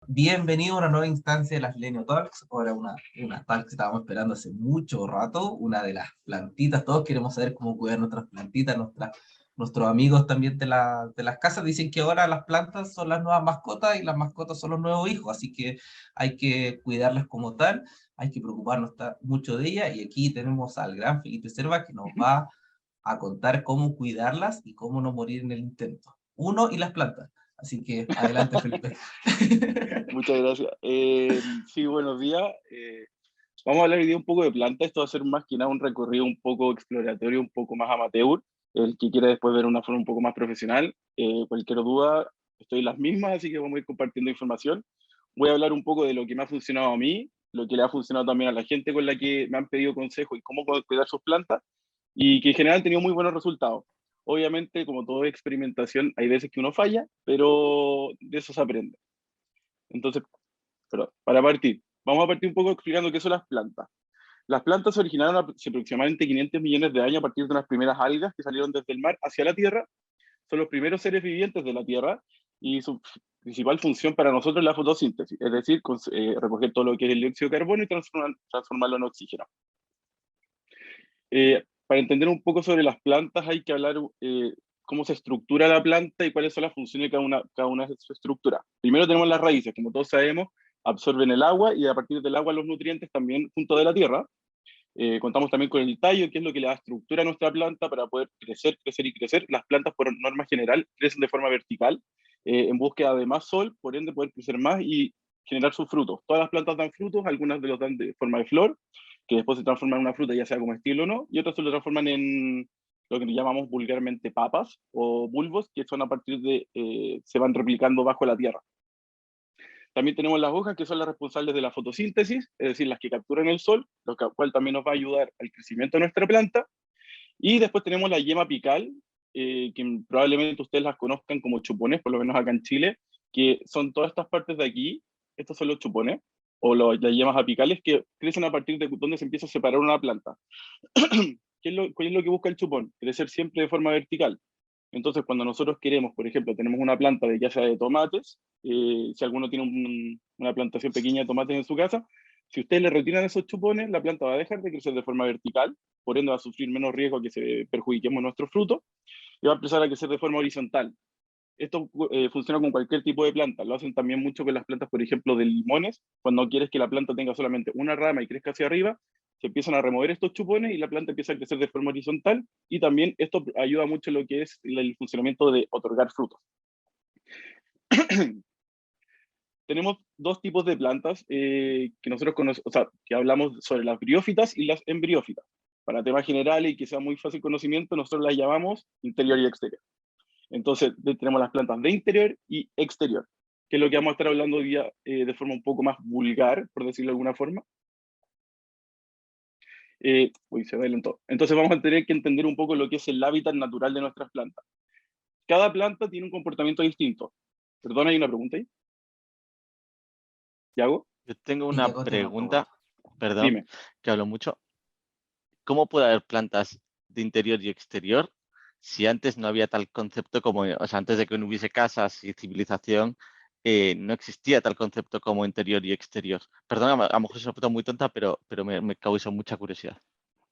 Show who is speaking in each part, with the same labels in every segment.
Speaker 1: Bienvenido a una nueva instancia de las Lenio Talks. Ahora una talk que estábamos esperando hace mucho rato, una de las plantitas. Todos queremos saber cómo cuidar nuestras plantitas, nuestros amigos también de las casas dicen que ahora las plantas son las nuevas mascotas y las mascotas son los nuevos hijos, así que hay que cuidarlas como tal, hay que preocuparnos mucho de ellas. Y aquí tenemos al gran Felipe Serva que nos
Speaker 2: Ujú.
Speaker 1: va a contar cómo cuidarlas y cómo no morir en el intento. Uno y las plantas. Así que adelante, Felipe.
Speaker 2: Muchas gracias. Sí, buenos días. Vamos a hablar hoy día un poco de planta. Esto va a ser más que nada un recorrido un poco exploratorio, un poco más amateur. El que quiera después ver una forma un poco más profesional, cualquier duda, estoy en las mismas, así que vamos a ir compartiendo información. Voy a hablar un poco de lo que me ha funcionado a mí, lo que le ha funcionado también a la gente con la que me han pedido consejo y cómo cuidar sus plantas, y que en general han tenido muy buenos resultados. Obviamente, como toda experimentación, hay veces que uno falla, pero de eso se aprende. Entonces, pero para partir, vamos a partir un poco explicando qué son las plantas. Las plantas se originaron hace aproximadamente 500 millones de años a partir de unas primeras algas que salieron desde el mar hacia la Tierra. Son los primeros seres vivientes de la Tierra y su principal función para nosotros es la fotosíntesis, es decir, recoger todo lo que es el dióxido de carbono y transformarlo en oxígeno. Para entender un poco sobre las plantas hay que hablar cómo se estructura la planta y cuáles son las funciones de cada una de su estructura. Primero tenemos las raíces, como todos sabemos, absorben el agua y a partir del agua los nutrientes también junto de la tierra. Contamos también con el tallo, que es lo que le da estructura a nuestra planta para poder crecer, crecer y crecer. Las plantas, por norma general, crecen de forma vertical, en búsqueda de más sol, por ende poder crecer más y generar sus frutos. Todas las plantas dan frutos, algunas de los dan de forma de flor, que después se transforman en una fruta, ya sea comestible o no, y otras se lo transforman en lo que llamamos vulgarmente papas o bulbos, que son a partir de, se van replicando bajo la tierra. También tenemos las hojas, que son las responsables de la fotosíntesis, es decir, las que capturan el sol, lo cual también nos va a ayudar al crecimiento de nuestra planta. Y después tenemos la yema apical, que probablemente ustedes las conozcan como chupones, por lo menos acá en Chile, que son todas estas partes de aquí, estos son los chupones, o las yemas apicales, que crecen a partir de donde se empieza a separar una planta. ¿Cuál es lo que busca el chupón? Crecer siempre de forma vertical. Entonces, cuando nosotros queremos, por ejemplo, tenemos una planta de ya sea de tomates, si alguno tiene una plantación pequeña de tomates en su casa, si ustedes le retiran esos chupones, la planta va a dejar de crecer de forma vertical, por ende va a sufrir menos riesgo a que se perjudiquemos nuestros frutos, y va a empezar a crecer de forma horizontal. Esto funciona con cualquier tipo de planta. Lo hacen también mucho con las plantas, por ejemplo, de limones. Cuando quieres que la planta tenga solamente una rama y crezca hacia arriba, se empiezan a remover estos chupones y la planta empieza a crecer de forma horizontal. Y también esto ayuda mucho en lo que es el funcionamiento de otorgar frutos. Tenemos dos tipos de plantas que nosotros conocemos, o sea, que hablamos sobre las briófitas y las embriófitas. Para temas generales y que sea muy fácil conocimiento, nosotros las llamamos interior y exterior. Entonces, tenemos las plantas de interior y exterior, que es lo que vamos a estar hablando hoy día de forma un poco más vulgar, por decirlo de alguna forma. Uy, se adelantó. Entonces vamos a tener que entender un poco lo que es el hábitat natural de nuestras plantas. Cada planta tiene un comportamiento distinto. Perdón, hay una pregunta ahí. ¿Yago?
Speaker 3: Yo tengo
Speaker 1: Y
Speaker 3: una
Speaker 1: Diego tiene una
Speaker 3: pregunta,
Speaker 1: pregunta.
Speaker 3: perdón,
Speaker 2: Dime.
Speaker 3: que hablo mucho. ¿Cómo puede haber plantas de interior y exterior si antes no había tal concepto como, o sea, antes de que no hubiese casas y civilización, no existía tal concepto como interior y exterior? Perdón, a lo mejor es una pregunta muy tonta, pero me causa mucha curiosidad.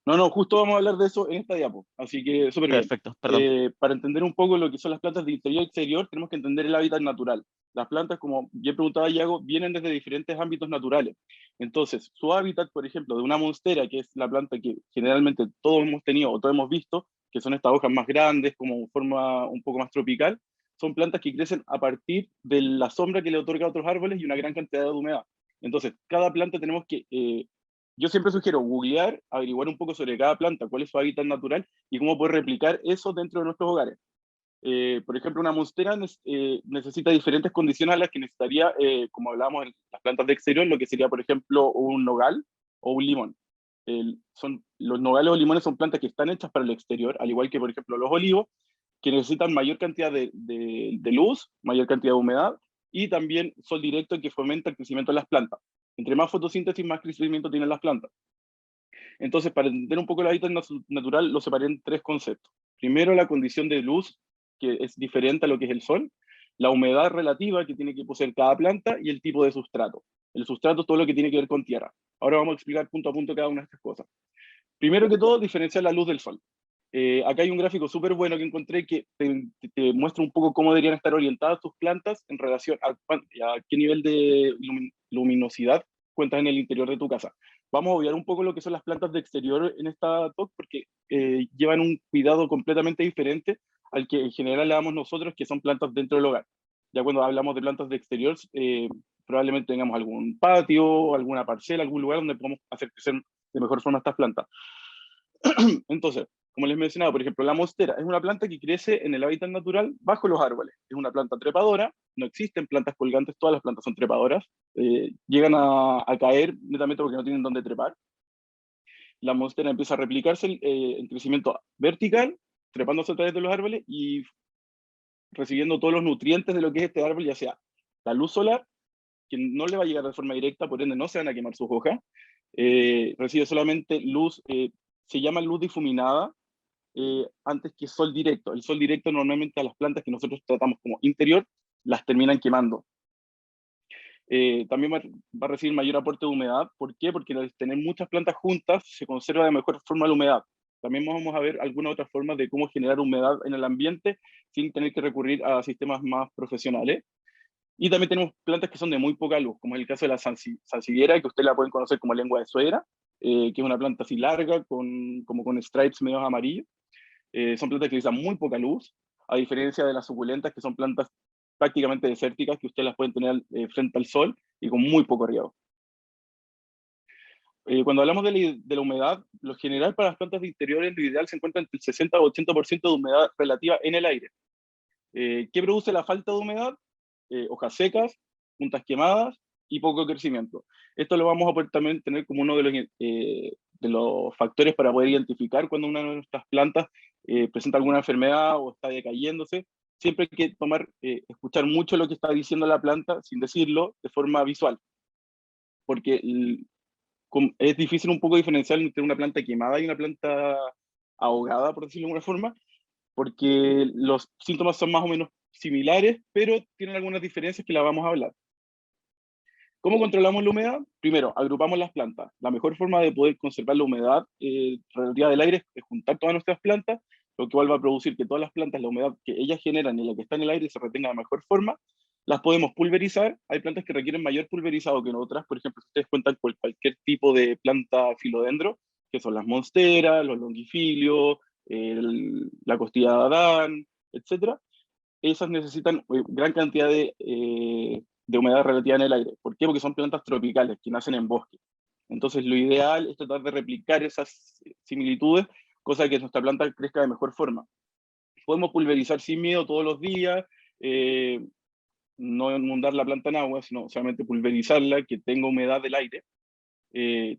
Speaker 2: No, no, justo vamos a hablar de eso en esta diapo, así que súper bien.
Speaker 3: Perfecto, perdón.
Speaker 2: Para entender un poco lo que son las plantas de interior y exterior, tenemos que entender el hábitat natural. Las plantas, como bien preguntaba Iago, vienen desde diferentes ámbitos naturales. Entonces, su hábitat, por ejemplo, de una monstera, que es la planta que generalmente todos hemos tenido o todos hemos visto, que son estas hojas más grandes, como forma un poco más tropical, son plantas que crecen a partir de la sombra que le otorga a otros árboles y una gran cantidad de humedad. Entonces, cada planta tenemos que yo siempre sugiero googlear, averiguar un poco sobre cada planta, cuál es su hábitat natural y cómo poder replicar eso dentro de nuestros hogares. Por ejemplo, una monstera necesita diferentes condiciones a las que necesitaría, como hablábamos en las plantas de exterior, lo que sería, por ejemplo, un nogal o un limón. Los nogales o limones son plantas que están hechas para el exterior, al igual que, por ejemplo, los olivos, que necesitan mayor cantidad de luz, mayor cantidad de humedad y también sol directo que fomenta el crecimiento de las plantas. Entre más fotosíntesis, más crecimiento tienen las plantas. Entonces, para entender un poco el hábitat natural, lo separé en tres conceptos. Primero, la condición de luz, que es diferente a lo que es el sol. la humedad relativa que tiene que poseer cada planta y el tipo de sustrato. El sustrato es todo lo que tiene que ver con tierra. Ahora vamos a explicar punto a punto cada una de estas cosas. Primero que todo, diferenciar la luz del sol. Acá hay un gráfico súper bueno que encontré que te muestra un poco cómo deberían estar orientadas tus plantas en relación a qué nivel de luminosidad cuentas en el interior de tu casa. Vamos a obviar un poco lo que son las plantas de exterior en esta talk porque llevan un cuidado completamente diferente al que en general le damos nosotros, que son plantas dentro del hogar. Ya cuando hablamos de plantas de exterior, probablemente tengamos algún patio, alguna parcela, algún lugar donde podamos hacer crecer de mejor forma estas plantas. Entonces, como les mencionaba, por ejemplo, la monstera es una planta que crece en el hábitat natural bajo los árboles. Es una planta trepadora, no existen plantas colgantes, todas las plantas son trepadoras. Llegan a caer netamente porque no tienen dónde trepar. La monstera empieza a replicarse en crecimiento vertical, trepándose a través de los árboles y recibiendo todos los nutrientes de lo que es este árbol, ya sea la luz solar, que no le va a llegar de forma directa, por ende no se van a quemar sus hojas, recibe solamente luz, se llama luz difuminada, antes que sol directo. El sol directo normalmente a las plantas que nosotros tratamos como interior, las terminan quemando. También va a recibir mayor aporte de humedad. ¿Por qué? Porque al tener muchas plantas juntas se conserva de mejor forma la humedad. También vamos a ver algunas otras formas de cómo generar humedad en el ambiente sin tener que recurrir a sistemas más profesionales. Y también tenemos plantas que son de muy poca luz, como es el caso de la sansevieria, que ustedes la pueden conocer como lengua de suegra, que es una planta así larga, como con stripes medios amarillos. Son plantas que utilizan muy poca luz, a diferencia de las suculentas, que son plantas prácticamente desérticas, que ustedes las pueden tener frente al sol y con muy poco riego. Cuando hablamos de la humedad, lo general para las plantas de interiores, lo ideal se encuentra entre el 60 o 80% de humedad relativa en el aire. ¿Qué produce la falta de humedad? Hojas secas, puntas quemadas y poco crecimiento. Esto lo vamos a poder también tener como uno de los factores para poder identificar cuando una de nuestras plantas presenta alguna enfermedad o está decayéndose. Siempre hay que escuchar mucho lo que está diciendo la planta sin decirlo de forma visual, porque es difícil un poco diferenciar entre una planta quemada y una planta ahogada, por decirlo de alguna forma, porque los síntomas son más o menos similares, pero tienen algunas diferencias que las vamos a hablar. ¿Cómo controlamos la humedad? Primero, agrupamos las plantas. La mejor forma de poder conservar la humedad relativa del aire es juntar todas nuestras plantas, lo que va a producir que todas las plantas, la humedad que ellas generan y la que está en el aire se retenga de mejor forma. Las podemos pulverizar. Hay plantas que requieren mayor pulverizado que en otras. Por ejemplo, si ustedes cuentan con cualquier tipo de planta filodendro, que son las monsteras, los longifilios, la costilla de Adán, etc. Esas necesitan gran cantidad de humedad relativa en el aire. ¿Por qué? Porque son plantas tropicales que nacen en bosque. Entonces lo ideal es tratar de replicar esas similitudes, cosa que nuestra planta crezca de mejor forma. Podemos pulverizar sin miedo todos los días, no inundar la planta en agua, sino solamente pulverizarla, que tenga humedad del aire.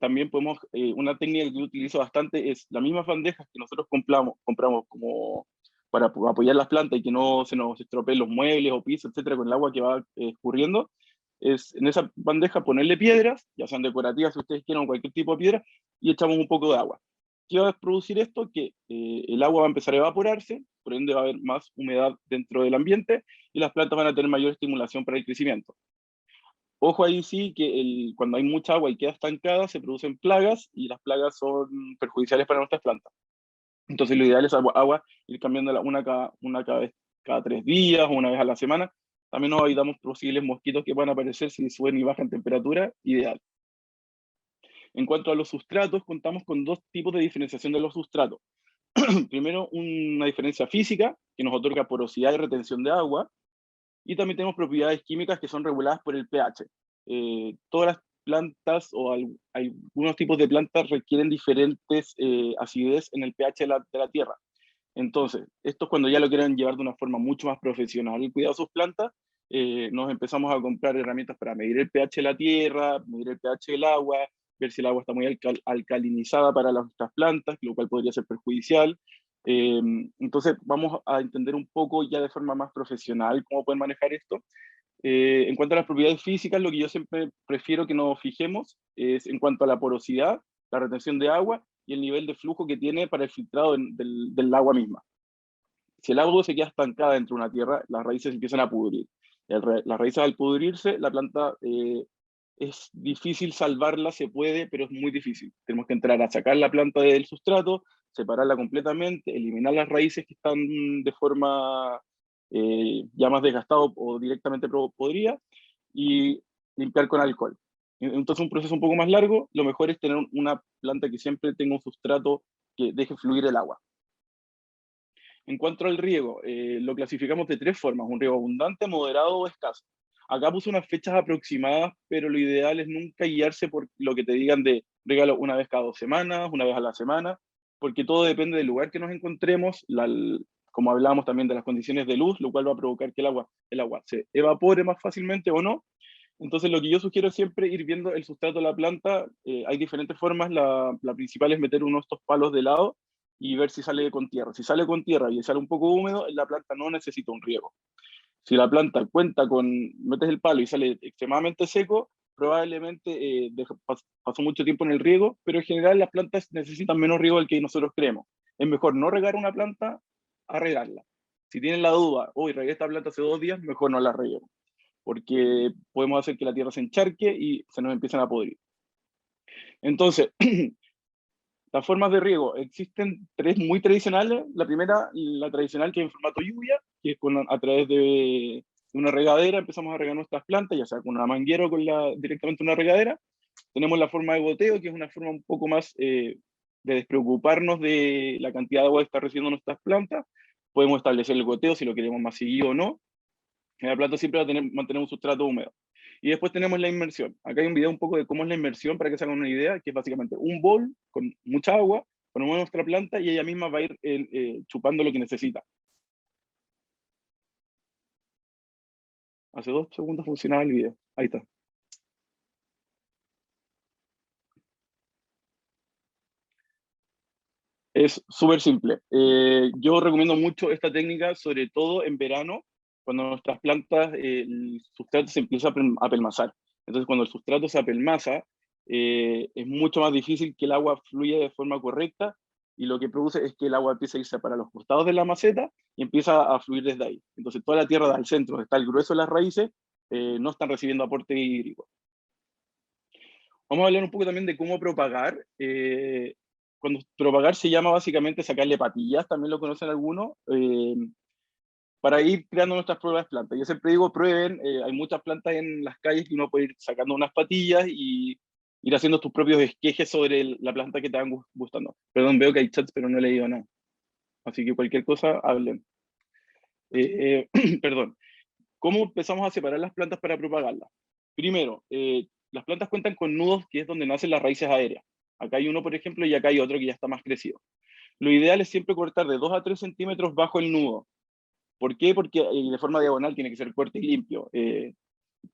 Speaker 2: También podemos, una técnica que yo utilizo bastante es las mismas bandejas que nosotros compramos como para apoyar las plantas y que no se nos estropeen los muebles o pisos, etcétera, con el agua que va escurriendo, es en esa bandeja ponerle piedras, ya sean decorativas si ustedes quieren, o cualquier tipo de piedra, y echamos un poco de agua. ¿Qué va a producir esto? Que el agua va a empezar a evaporarse, por ende va a haber más humedad dentro del ambiente y las plantas van a tener mayor estimulación para el crecimiento. Ojo ahí sí que cuando hay mucha agua y queda estancada se producen plagas y las plagas son perjudiciales para nuestras plantas. Entonces lo ideal es agua ir cambiándola cada 3 días o una vez a la semana. También nos evitamos posibles mosquitos que puedan aparecer si suben y bajan temperatura, ideal. En cuanto a los sustratos, contamos con 2 tipos de diferenciación de los sustratos. Primero, una diferencia física que nos otorga porosidad y retención de agua. Y también tenemos propiedades químicas que son reguladas por el pH. Todas las plantas o algunos tipos de plantas requieren diferentes acidez en el pH de la tierra. Entonces, esto es cuando ya lo quieren llevar de una forma mucho más profesional y cuidar sus plantas, nos empezamos a comprar herramientas para medir el pH de la tierra, medir el pH del agua, ver si el agua está muy alcalinizada para nuestras plantas, lo cual podría ser perjudicial. Entonces vamos a entender un poco ya de forma más profesional cómo pueden manejar esto. En cuanto a las propiedades físicas, lo que yo siempre prefiero que nos fijemos es en cuanto a la porosidad, la retención de agua y el nivel de flujo que tiene para el filtrado del agua misma. Si el agua se queda estancada dentro de una tierra, las raíces empiezan a pudrir. Las raíces al pudrirse, la planta es difícil salvarla, se puede, pero es muy difícil. Tenemos que entrar a sacar la planta del sustrato, separarla completamente, eliminar las raíces que están de forma ya más desgastado o directamente podrida, y limpiar con alcohol. Entonces un proceso un poco más largo. Lo mejor es tener una planta que siempre tenga un sustrato que deje fluir el agua. En cuanto al riego, lo clasificamos de 3 formas: un riego abundante, moderado o escaso. Acá puse unas fechas aproximadas, pero lo ideal es nunca guiarse por lo que te digan de regalo una vez cada 2 semanas, una vez a la semana, porque todo depende del lugar que nos encontremos, como hablábamos también de las condiciones de luz, lo cual va a provocar que el agua se evapore más fácilmente o no. Entonces lo que yo sugiero es siempre ir viendo el sustrato de la planta. Hay diferentes formas, la principal es meter uno de estos palos de lado y ver si sale con tierra. Si sale con tierra y sale un poco húmedo, la planta no necesita un riego. Si la planta metes el palo y sale extremadamente seco, probablemente pasó mucho tiempo en el riego, pero en general las plantas necesitan menos riego del que nosotros creemos. Es mejor no regar una planta a regarla. Si tienen la duda, hoy regué esta planta hace 2 días, mejor no la reguemos, porque podemos hacer que la tierra se encharque y se nos empiezan a podrir. Entonces, las formas de riego, existen 3 muy tradicionales. La primera, la tradicional, que es en formato lluvia, que es a través de una regadera empezamos a regar nuestras plantas, ya sea con una manguera o directamente una regadera. Tenemos la forma de goteo, que es una forma un poco más de despreocuparnos de la cantidad de agua que está recibiendo nuestras plantas. Podemos establecer el goteo si lo queremos más seguido o no. La planta siempre va a mantener un sustrato húmedo. Y después tenemos la inmersión. Acá hay un video un poco de cómo es la inmersión, para que se hagan una idea, que es básicamente un bol con mucha agua, ponemos nuestra planta y ella misma va a ir chupando lo que necesita. Hace 2 segundos funcionaba el video. Ahí está. Es súper simple. Yo recomiendo mucho esta técnica, sobre todo en verano, cuando nuestras plantas, el sustrato se empieza a apelmazar. Entonces, cuando el sustrato se apelmaza, es mucho más difícil que el agua fluya de forma correcta, y lo que produce es que el agua empieza a irse para los costados de la maceta y empieza a fluir desde ahí. Entonces, toda la tierra del centro, donde está el grueso de las raíces, no están recibiendo aporte hídrico. Vamos a hablar un poco también de cómo propagar. Cuando propagar se llama básicamente sacarle patillas, también lo conocen algunos, para ir creando nuestras propias plantas. Yo siempre digo, prueben, hay muchas plantas en las calles que uno puede ir sacando unas patillas y ir haciendo tus propios esquejes sobre la planta que te van gustando. Perdón, veo que hay chats, pero no he leído nada. Así que cualquier cosa, hablen. Perdón. ¿Cómo empezamos a separar las plantas para propagarlas? Primero, las plantas cuentan con nudos, que es donde nacen las raíces aéreas. Acá hay uno, por ejemplo, y acá hay otro que ya está más crecido. Lo ideal es siempre cortar de 2 a 3 centímetros bajo el nudo. ¿Por qué? Porque de forma diagonal tiene que ser fuerte y limpio,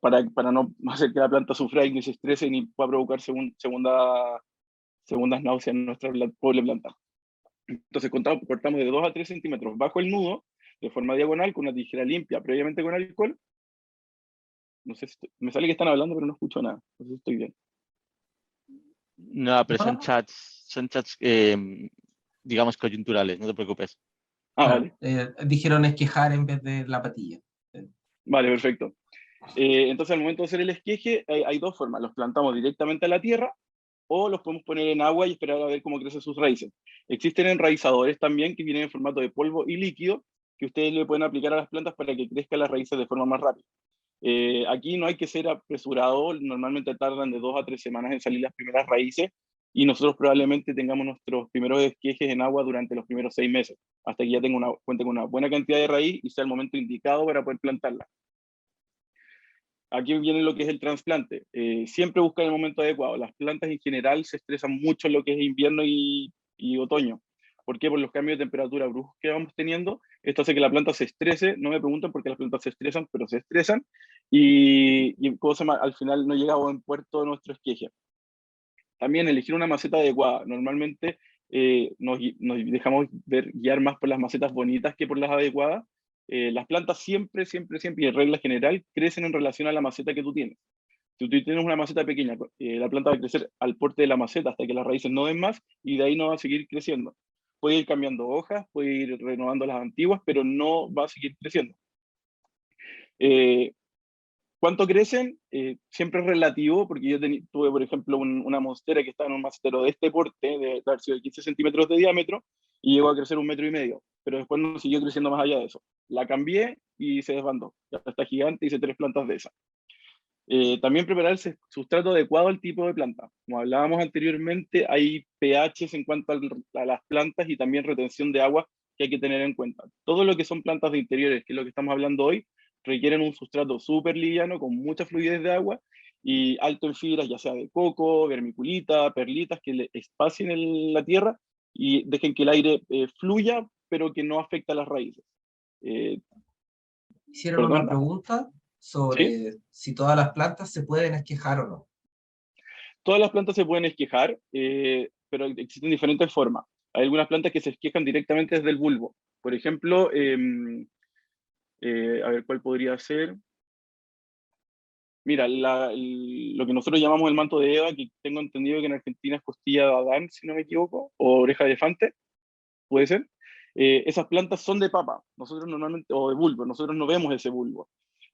Speaker 2: para no hacer que la planta sufra y ni se estrese ni pueda provocar segundas náuseas en nuestra pobre planta. Entonces cortamos de 2 a 3 centímetros bajo el nudo, de forma diagonal, con una tijera limpia, previamente con alcohol. No sé me sale que están hablando, pero no escucho nada. No sé si estoy bien.
Speaker 3: No, pero son chats, digamos, coyunturales, no te preocupes.
Speaker 2: Vale.
Speaker 1: Dijeron esquejar en vez de la patilla.
Speaker 2: Vale, perfecto. Entonces, al momento de hacer el esqueje, hay 2 formas. Los plantamos directamente a la tierra, o los podemos poner en agua y esperar a ver cómo crecen sus raíces. Existen enraizadores también, que vienen en formato de polvo y líquido, que ustedes le pueden aplicar a las plantas para que crezcan las raíces de forma más rápida. Aquí no hay que ser apresurado, normalmente tardan de 2 a 3 semanas en salir las primeras raíces, y nosotros probablemente tengamos nuestros primeros esquejes en agua durante los primeros 6 meses, hasta que ya cuente con una buena cantidad de raíz y sea el momento indicado para poder plantarla. Aquí viene lo que es el trasplante. Siempre buscar el momento adecuado. Las plantas en general se estresan mucho en lo que es invierno y otoño. ¿Por qué? Por los cambios de temperatura bruscos que vamos teniendo. Esto hace que la planta se estrese. No me preguntan por qué las plantas se estresan, pero se estresan. Y al final no llega a buen puerto nuestro esqueje. También elegir una maceta adecuada. Normalmente nos dejamos guiar más por las macetas bonitas que por las adecuadas. Las plantas siempre, y en regla general, crecen en relación a la maceta que tú tienes. Si tú tienes una maceta pequeña, la planta va a crecer al porte de la maceta hasta que las raíces no den más, y de ahí no va a seguir creciendo. Puede ir cambiando hojas, puede ir renovando las antiguas, pero no va a seguir creciendo. ¿Cuánto crecen? Siempre es relativo, porque yo tuve, por ejemplo, una monstera que estaba en un macetero de este porte, de haber sido de 15 centímetros de diámetro, y llegó a crecer 1,5 metros, pero después no siguió creciendo más allá de eso. La cambié y se desbandó. Ya está gigante, hice 3 plantas de esas. También preparar el sustrato adecuado al tipo de planta. Como hablábamos anteriormente, hay pHs en cuanto a las plantas y también retención de agua que hay que tener en cuenta. Todo lo que son plantas de interiores, que es lo que estamos hablando hoy, requieren un sustrato súper liviano, con mucha fluidez de agua y alto en fibras, ya sea de coco, vermiculita, perlitas, que le espacien en la tierra y dejen que el aire fluya, pero que no afecte a las raíces.
Speaker 1: Hicieron una
Speaker 2: ¿Perdón?
Speaker 1: pregunta
Speaker 2: ¿Sí?
Speaker 1: sobre si todas las plantas se pueden esquejar o no.
Speaker 2: Todas las plantas se pueden esquejar, pero existen diferentes formas. Hay algunas plantas que se esquejan directamente desde el bulbo. Por ejemplo, a ver, ¿cuál podría ser? Mira, lo que nosotros llamamos el manto de Eva, que tengo entendido que en Argentina es costilla de Adán, si no me equivoco, o oreja de elefante, puede ser. Esas plantas son de papa, nosotros normalmente, o de bulbo, nosotros no vemos ese bulbo,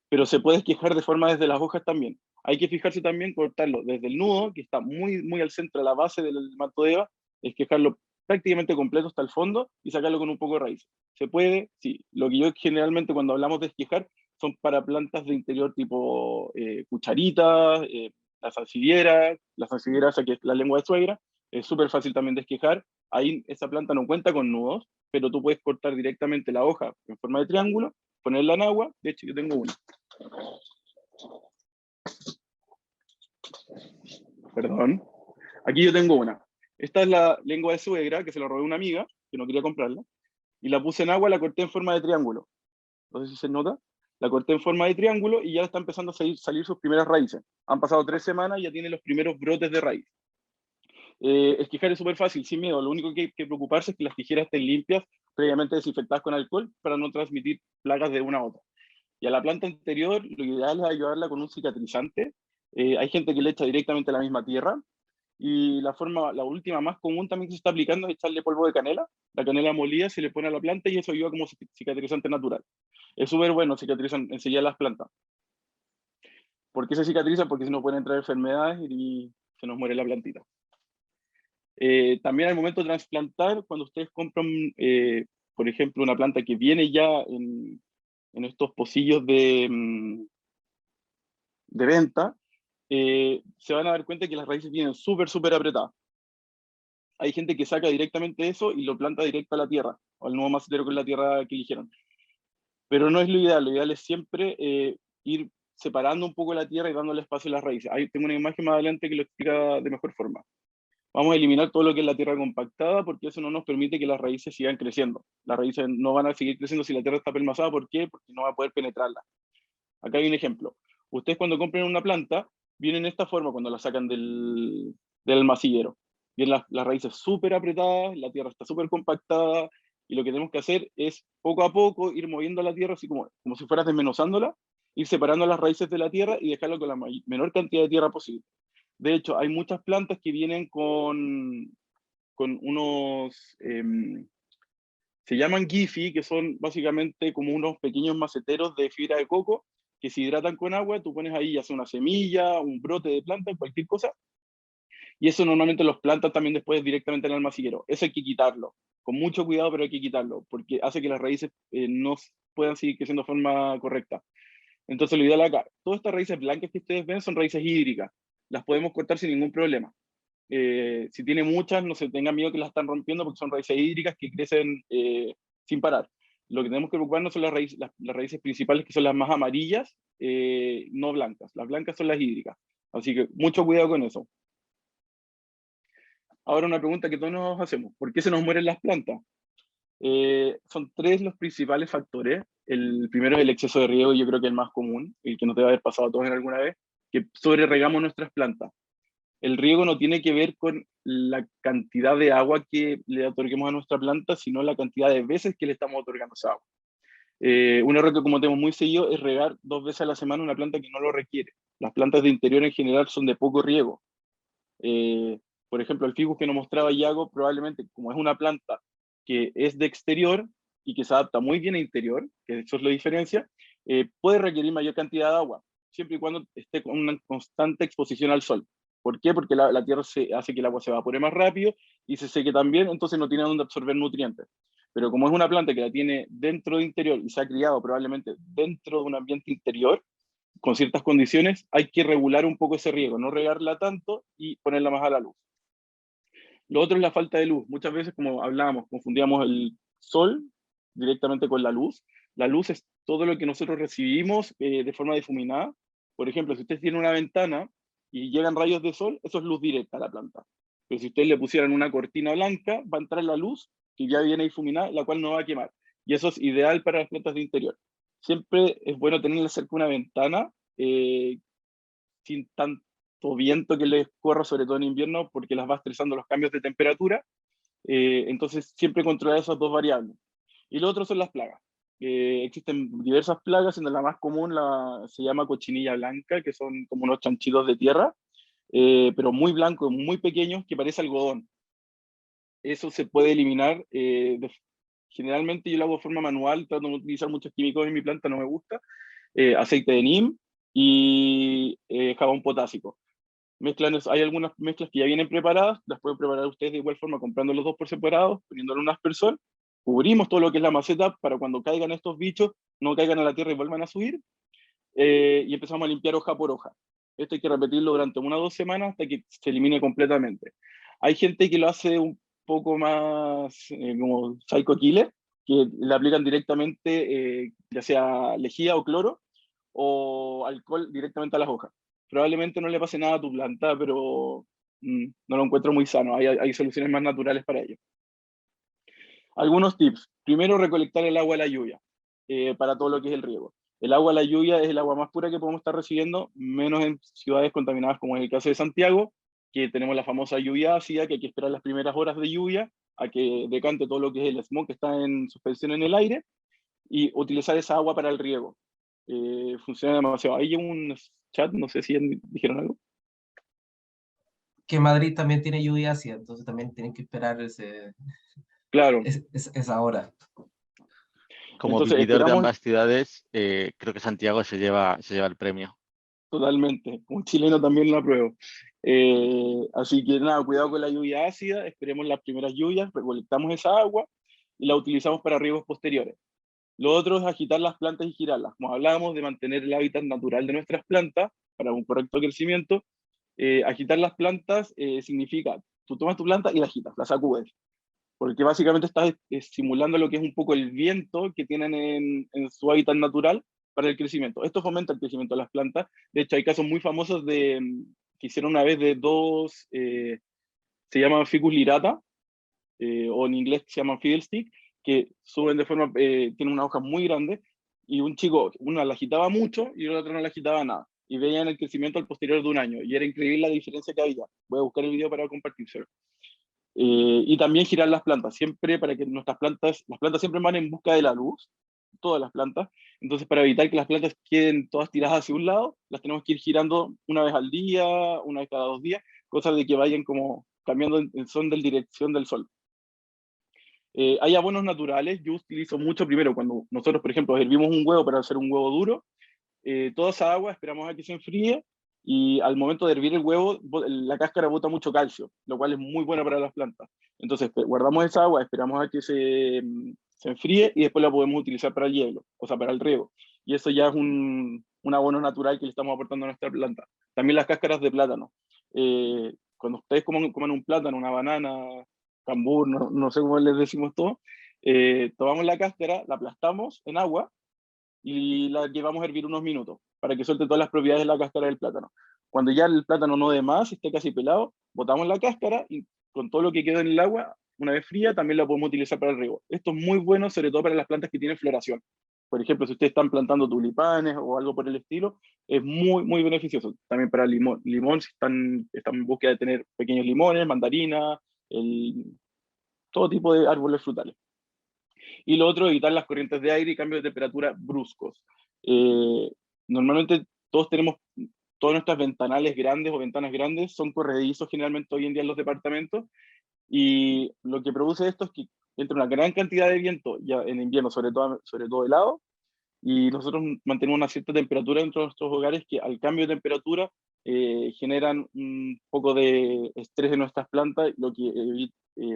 Speaker 2: pero se puede esquejar de forma desde las hojas también. Hay que fijarse también, cortarlo desde el nudo, que está muy, muy al centro, a la base del manto de Eva, esquejarlo prácticamente completo hasta el fondo y sacarlo con un poco de raíz. ¿Se puede? Sí. Lo que yo generalmente cuando hablamos de esquejar son para plantas de interior tipo cucharitas, la sansevieria esa que es la lengua de suegra, es súper fácil también de esquejar. Ahí esa planta no cuenta con nudos, pero tú puedes cortar directamente la hoja en forma de triángulo, ponerla en agua. De hecho, yo tengo una. Perdón. Aquí yo tengo una. Esta es la lengua de suegra, que se la robé a una amiga, que no quería comprarla, y la puse en agua, la corté en forma de triángulo. No sé si se nota. La corté en forma de triángulo y ya está empezando a salir sus primeras raíces. Han pasado 3 semanas y ya tiene los primeros brotes de raíz. Esquijar es súper fácil, sin miedo. Lo único que hay que preocuparse es que las tijeras estén limpias, previamente desinfectadas con alcohol, para no transmitir plagas de una a otra. Y a la planta anterior, lo ideal es ayudarla con un cicatrizante. Hay gente que le echa directamente a la misma tierra. Y la última más común también que se está aplicando es echarle polvo de canela. La canela molida se le pone a la planta y eso ayuda como cicatrizante natural. Es súper bueno, cicatrizan enseguida las plantas. ¿Por qué se cicatriza? Porque si no pueden entrar enfermedades y se nos muere la plantita. También al momento de trasplantar, cuando ustedes compran, por ejemplo, una planta que viene ya en estos pocillos de venta, se van a dar cuenta que las raíces vienen súper, súper apretadas. Hay gente que saca directamente eso y lo planta directo a la tierra, o al nuevo macetero con la tierra que eligieron. Pero no es lo ideal es siempre ir separando un poco la tierra y dándole espacio a las raíces. Ahí tengo una imagen más adelante que lo explica de mejor forma. Vamos a eliminar todo lo que es la tierra compactada porque eso no nos permite que las raíces sigan creciendo. Las raíces no van a seguir creciendo si la tierra está pelmazada. ¿Por qué? Porque no va a poder penetrarla. Acá hay un ejemplo. Ustedes cuando compren una planta, vienen en esta forma cuando la sacan del almacillero. Vienen las raíces súper apretadas, la tierra está súper compactada, y lo que tenemos que hacer es poco a poco ir moviendo la tierra, así como si fueras desmenuzándola, ir separando las raíces de la tierra y dejarlo con la menor cantidad de tierra posible. De hecho, hay muchas plantas que vienen con unos, se llaman Gifi, que son básicamente como unos pequeños maceteros de fibra de coco que se hidratan con agua. Tú pones ahí ya sea una semilla, un brote de planta, cualquier cosa, y eso normalmente los plantas también después directamente en el almacillero. Eso hay que quitarlo, con mucho cuidado, pero hay que quitarlo, porque hace que las raíces no puedan seguir creciendo de forma correcta. Entonces lo ideal acá, todas estas raíces blancas que ustedes ven son raíces hídricas, las podemos cortar sin ningún problema. Si tiene muchas, no se tengan miedo que las están rompiendo porque son raíces hídricas que crecen sin parar. Lo que tenemos que preocuparnos son las raíces principales, que son las más amarillas, no blancas. Las blancas son las hídricas. Así que mucho cuidado con eso. Ahora una pregunta que todos nos hacemos. ¿Por qué se nos mueren las plantas? Son 3 los principales factores. El primero es el exceso de riego, y yo creo que el más común, el que nos debe haber pasado a todos en alguna vez, que sobreregamos nuestras plantas. El riego no tiene que ver con la cantidad de agua que le otorguemos a nuestra planta, sino la cantidad de veces que le estamos otorgando esa agua. Un error que cometemos muy seguido es regar 2 veces a la semana una planta que no lo requiere. Las plantas de interior en general son de poco riego. Por ejemplo, el ficus que nos mostraba Iago, probablemente como es una planta que es de exterior y que se adapta muy bien a interior, que eso es la diferencia, puede requerir mayor cantidad de agua, siempre y cuando esté con una constante exposición al sol. ¿Por qué? Porque la tierra hace que el agua se evapore más rápido y se seque también, entonces no tiene donde absorber nutrientes. Pero como es una planta que la tiene dentro de interior y se ha criado probablemente dentro de un ambiente interior, con ciertas condiciones, hay que regular un poco ese riego, no regarla tanto y ponerla más a la luz. Lo otro es la falta de luz. Muchas veces, como hablábamos, confundíamos el sol directamente con la luz. La luz es todo lo que nosotros recibimos de forma difuminada. Por ejemplo, si usted tiene una ventana y llegan rayos de sol, eso es luz directa a la planta. Pero si ustedes le pusieran una cortina blanca, va a entrar la luz que ya viene difuminada, la cual no va a quemar. Y eso es ideal para las plantas de interior. Siempre es bueno tenerle cerca una ventana sin tanto viento que les corra, sobre todo en invierno, porque las va estresando los cambios de temperatura. Entonces, siempre controlar esas dos variables. Y lo otro son las plagas. Existen diversas plagas, siendo la más común se llama cochinilla blanca, que son como unos chanchitos de tierra, pero muy blancos, muy pequeños, que parece algodón. Eso se puede eliminar. Generalmente yo lo hago de forma manual, trato de no utilizar muchos químicos en mi planta, no me gusta. Aceite de neem y jabón potásico. Hay algunas mezclas que ya vienen preparadas, las pueden preparar ustedes de igual forma comprando los dos por separado, poniéndole un aspersor, cubrimos todo lo que es la maceta para cuando caigan estos bichos, no caigan a la tierra y vuelvan a subir, y empezamos a limpiar hoja por hoja. Esto hay que repetirlo durante 1 o 2 semanas hasta que se elimine completamente. Hay gente que lo hace un poco más como psycho killer, que le aplican directamente ya sea lejía o cloro, o alcohol directamente a las hojas. Probablemente no le pase nada a tu planta, pero no lo encuentro muy sano. Hay soluciones más naturales para ello. Algunos tips. Primero, recolectar el agua de la lluvia para todo lo que es el riego. El agua de la lluvia es el agua más pura que podemos estar recibiendo, menos en ciudades contaminadas como es el caso de Santiago, que tenemos la famosa lluvia ácida, que hay que esperar las primeras horas de lluvia a que decante todo lo que es el smog que está en suspensión en el aire, y utilizar esa agua para el riego. Funciona demasiado. Ahí llevo un chat, no sé si dijeron algo.
Speaker 1: Que Madrid también tiene lluvia ácida, entonces también tienen que esperar
Speaker 2: Claro.
Speaker 1: esa hora.
Speaker 3: Como
Speaker 2: Entonces
Speaker 3: vividor de
Speaker 2: esperamos
Speaker 3: ambas ciudades, creo que Santiago se lleva el premio.
Speaker 2: totalmente. Como chileno también lo apruebo. Así que nada, cuidado con la lluvia ácida, esperemos las primeras lluvias, recolectamos esa agua y la utilizamos para riegos posteriores. Lo otro es agitar las plantas y girarlas. Como hablábamos de mantener el hábitat natural de nuestras plantas para un correcto crecimiento, agitar las plantas significa, tú tomas tu planta y la agitas, la sacudes, porque básicamente estás simulando lo que es un poco el viento que tienen en su hábitat natural para el crecimiento. Esto fomenta el crecimiento de las plantas. De hecho, hay casos muy famosos que hicieron una vez de dos, se llaman ficus lirata, o en inglés se llaman fiddlestick, que suben de forma, tienen una hoja muy grande, y un chico, una la agitaba mucho y el otro no la agitaba nada. Y veían el crecimiento al posterior de 1 año, y era increíble la diferencia que había. Voy a buscar el video para compartírselo. Y también girar las plantas, siempre para que las plantas siempre van en busca de la luz, todas las plantas. Entonces, para evitar que las plantas queden todas tiradas hacia un lado, las tenemos que ir girando una vez al día, una vez cada 2 días, cosas de que vayan como cambiando en son de dirección del sol. Hay abonos naturales. Yo utilizo mucho primero cuando nosotros, por ejemplo, hervimos un huevo para hacer un huevo duro. Toda esa agua esperamos a que se enfríe, y al momento de hervir el huevo, la cáscara bota mucho calcio, lo cual es muy bueno para las plantas. Entonces, guardamos esa agua, esperamos a que se enfríe, y después la podemos utilizar para el hielo, o sea, para el riego. Y eso ya es un abono natural que le estamos aportando a nuestra planta. También las cáscaras de plátano. Cuando ustedes coman un plátano, una banana, cambur, no sé cómo les decimos todo, tomamos la cáscara, la aplastamos en agua y la llevamos a hervir unos minutos para que suelte todas las propiedades de la cáscara del plátano. Cuando ya el plátano no dé más, esté casi pelado, botamos la cáscara, y con todo lo que queda en el agua, una vez fría, también la podemos utilizar para el riego. Esto es muy bueno, sobre todo para las plantas que tienen floración. Por ejemplo, si ustedes están plantando tulipanes o algo por el estilo, es muy, muy beneficioso. También para el limón, si están en búsqueda de tener pequeños limones, mandarinas, todo tipo de árboles frutales. Y lo otro, evitar las corrientes de aire y cambios de temperatura bruscos. Normalmente todas nuestras ventanales grandes o ventanas grandes son corredizos generalmente hoy en día en los departamentos, y lo que produce esto es que entra una gran cantidad de viento ya en invierno, sobre todo helado, y nosotros mantenemos una cierta temperatura dentro de nuestros hogares que al cambio de temperatura generan un poco de estrés en nuestras plantas, lo que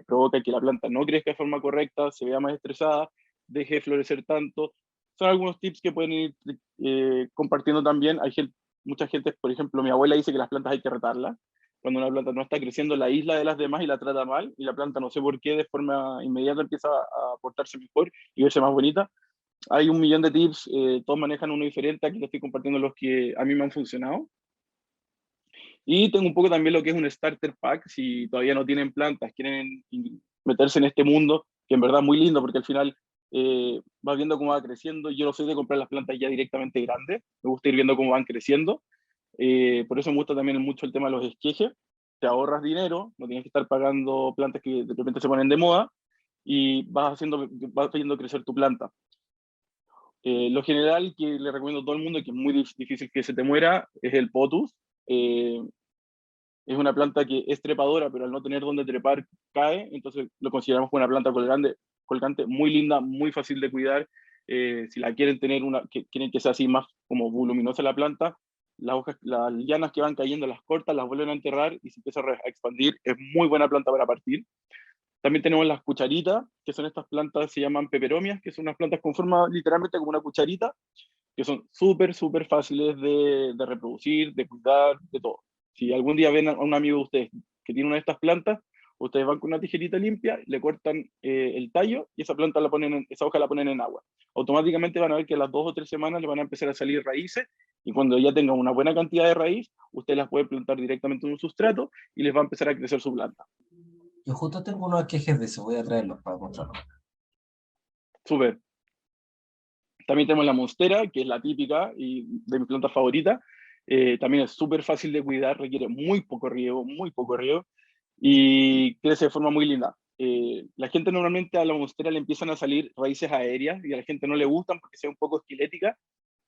Speaker 2: provoca que la planta no crezca de forma correcta, se vea más estresada, deje de florecer tanto. Son algunos tips que pueden ir compartiendo también. Hay mucha gente, por ejemplo, mi abuela dice que las plantas hay que retarlas. Cuando una planta no está creciendo, la aísla de las demás y la trata mal, y la planta no sé por qué de forma inmediata empieza a portarse mejor y verse más bonita. Hay un millón de tips, todos manejan uno diferente, aquí te estoy compartiendo los que a mí me han funcionado. Y tengo un poco también lo que es un starter pack, si todavía no tienen plantas, quieren meterse en este mundo, que en verdad es muy lindo porque al final vas viendo cómo va creciendo. Yo no soy de comprar las plantas ya directamente grandes, me gusta ir viendo cómo van creciendo. Por eso me gusta también mucho el tema de los esquejes. Te ahorras dinero, no tienes que estar pagando plantas que de repente se ponen de moda y vas haciendo crecer tu planta. Lo general que le recomiendo a todo el mundo, que es muy difícil que se te muera, es el potus. Es una planta que es trepadora, pero al no tener dónde trepar, cae, entonces lo consideramos como una planta colgante muy linda, muy fácil de cuidar. Si la quieren tener, quieren que sea así más como voluminosa la planta, las hojas, las lianas que van cayendo, las cortas, las vuelven a enterrar y se empieza a expandir. Es muy buena planta para partir. También tenemos las cucharitas, que son estas plantas, se llaman peperomias, que son unas plantas con forma literalmente como una cucharita, que son súper, súper fáciles de reproducir, de cuidar, de todo. Si algún día ven a un amigo de ustedes que tiene una de estas plantas, ustedes van con una tijerita limpia, le cortan el tallo y esa esa hoja la ponen en agua. Automáticamente van a ver que a las 2 o 3 semanas le van a empezar a salir raíces y cuando ya tengan una buena cantidad de raíz, ustedes las pueden plantar directamente en un sustrato y les va a empezar a crecer su planta.
Speaker 1: Yo justo tengo unos quejes de eso, voy a traerlos para mostrarlos.
Speaker 2: Súper. También tenemos la monstera, que es la típica y de mi planta favorita. También es súper fácil de cuidar, requiere muy poco riego y crece de forma muy linda. La gente normalmente a la monstera le empiezan a salir raíces aéreas y a la gente no le gustan porque sea un poco esquelética,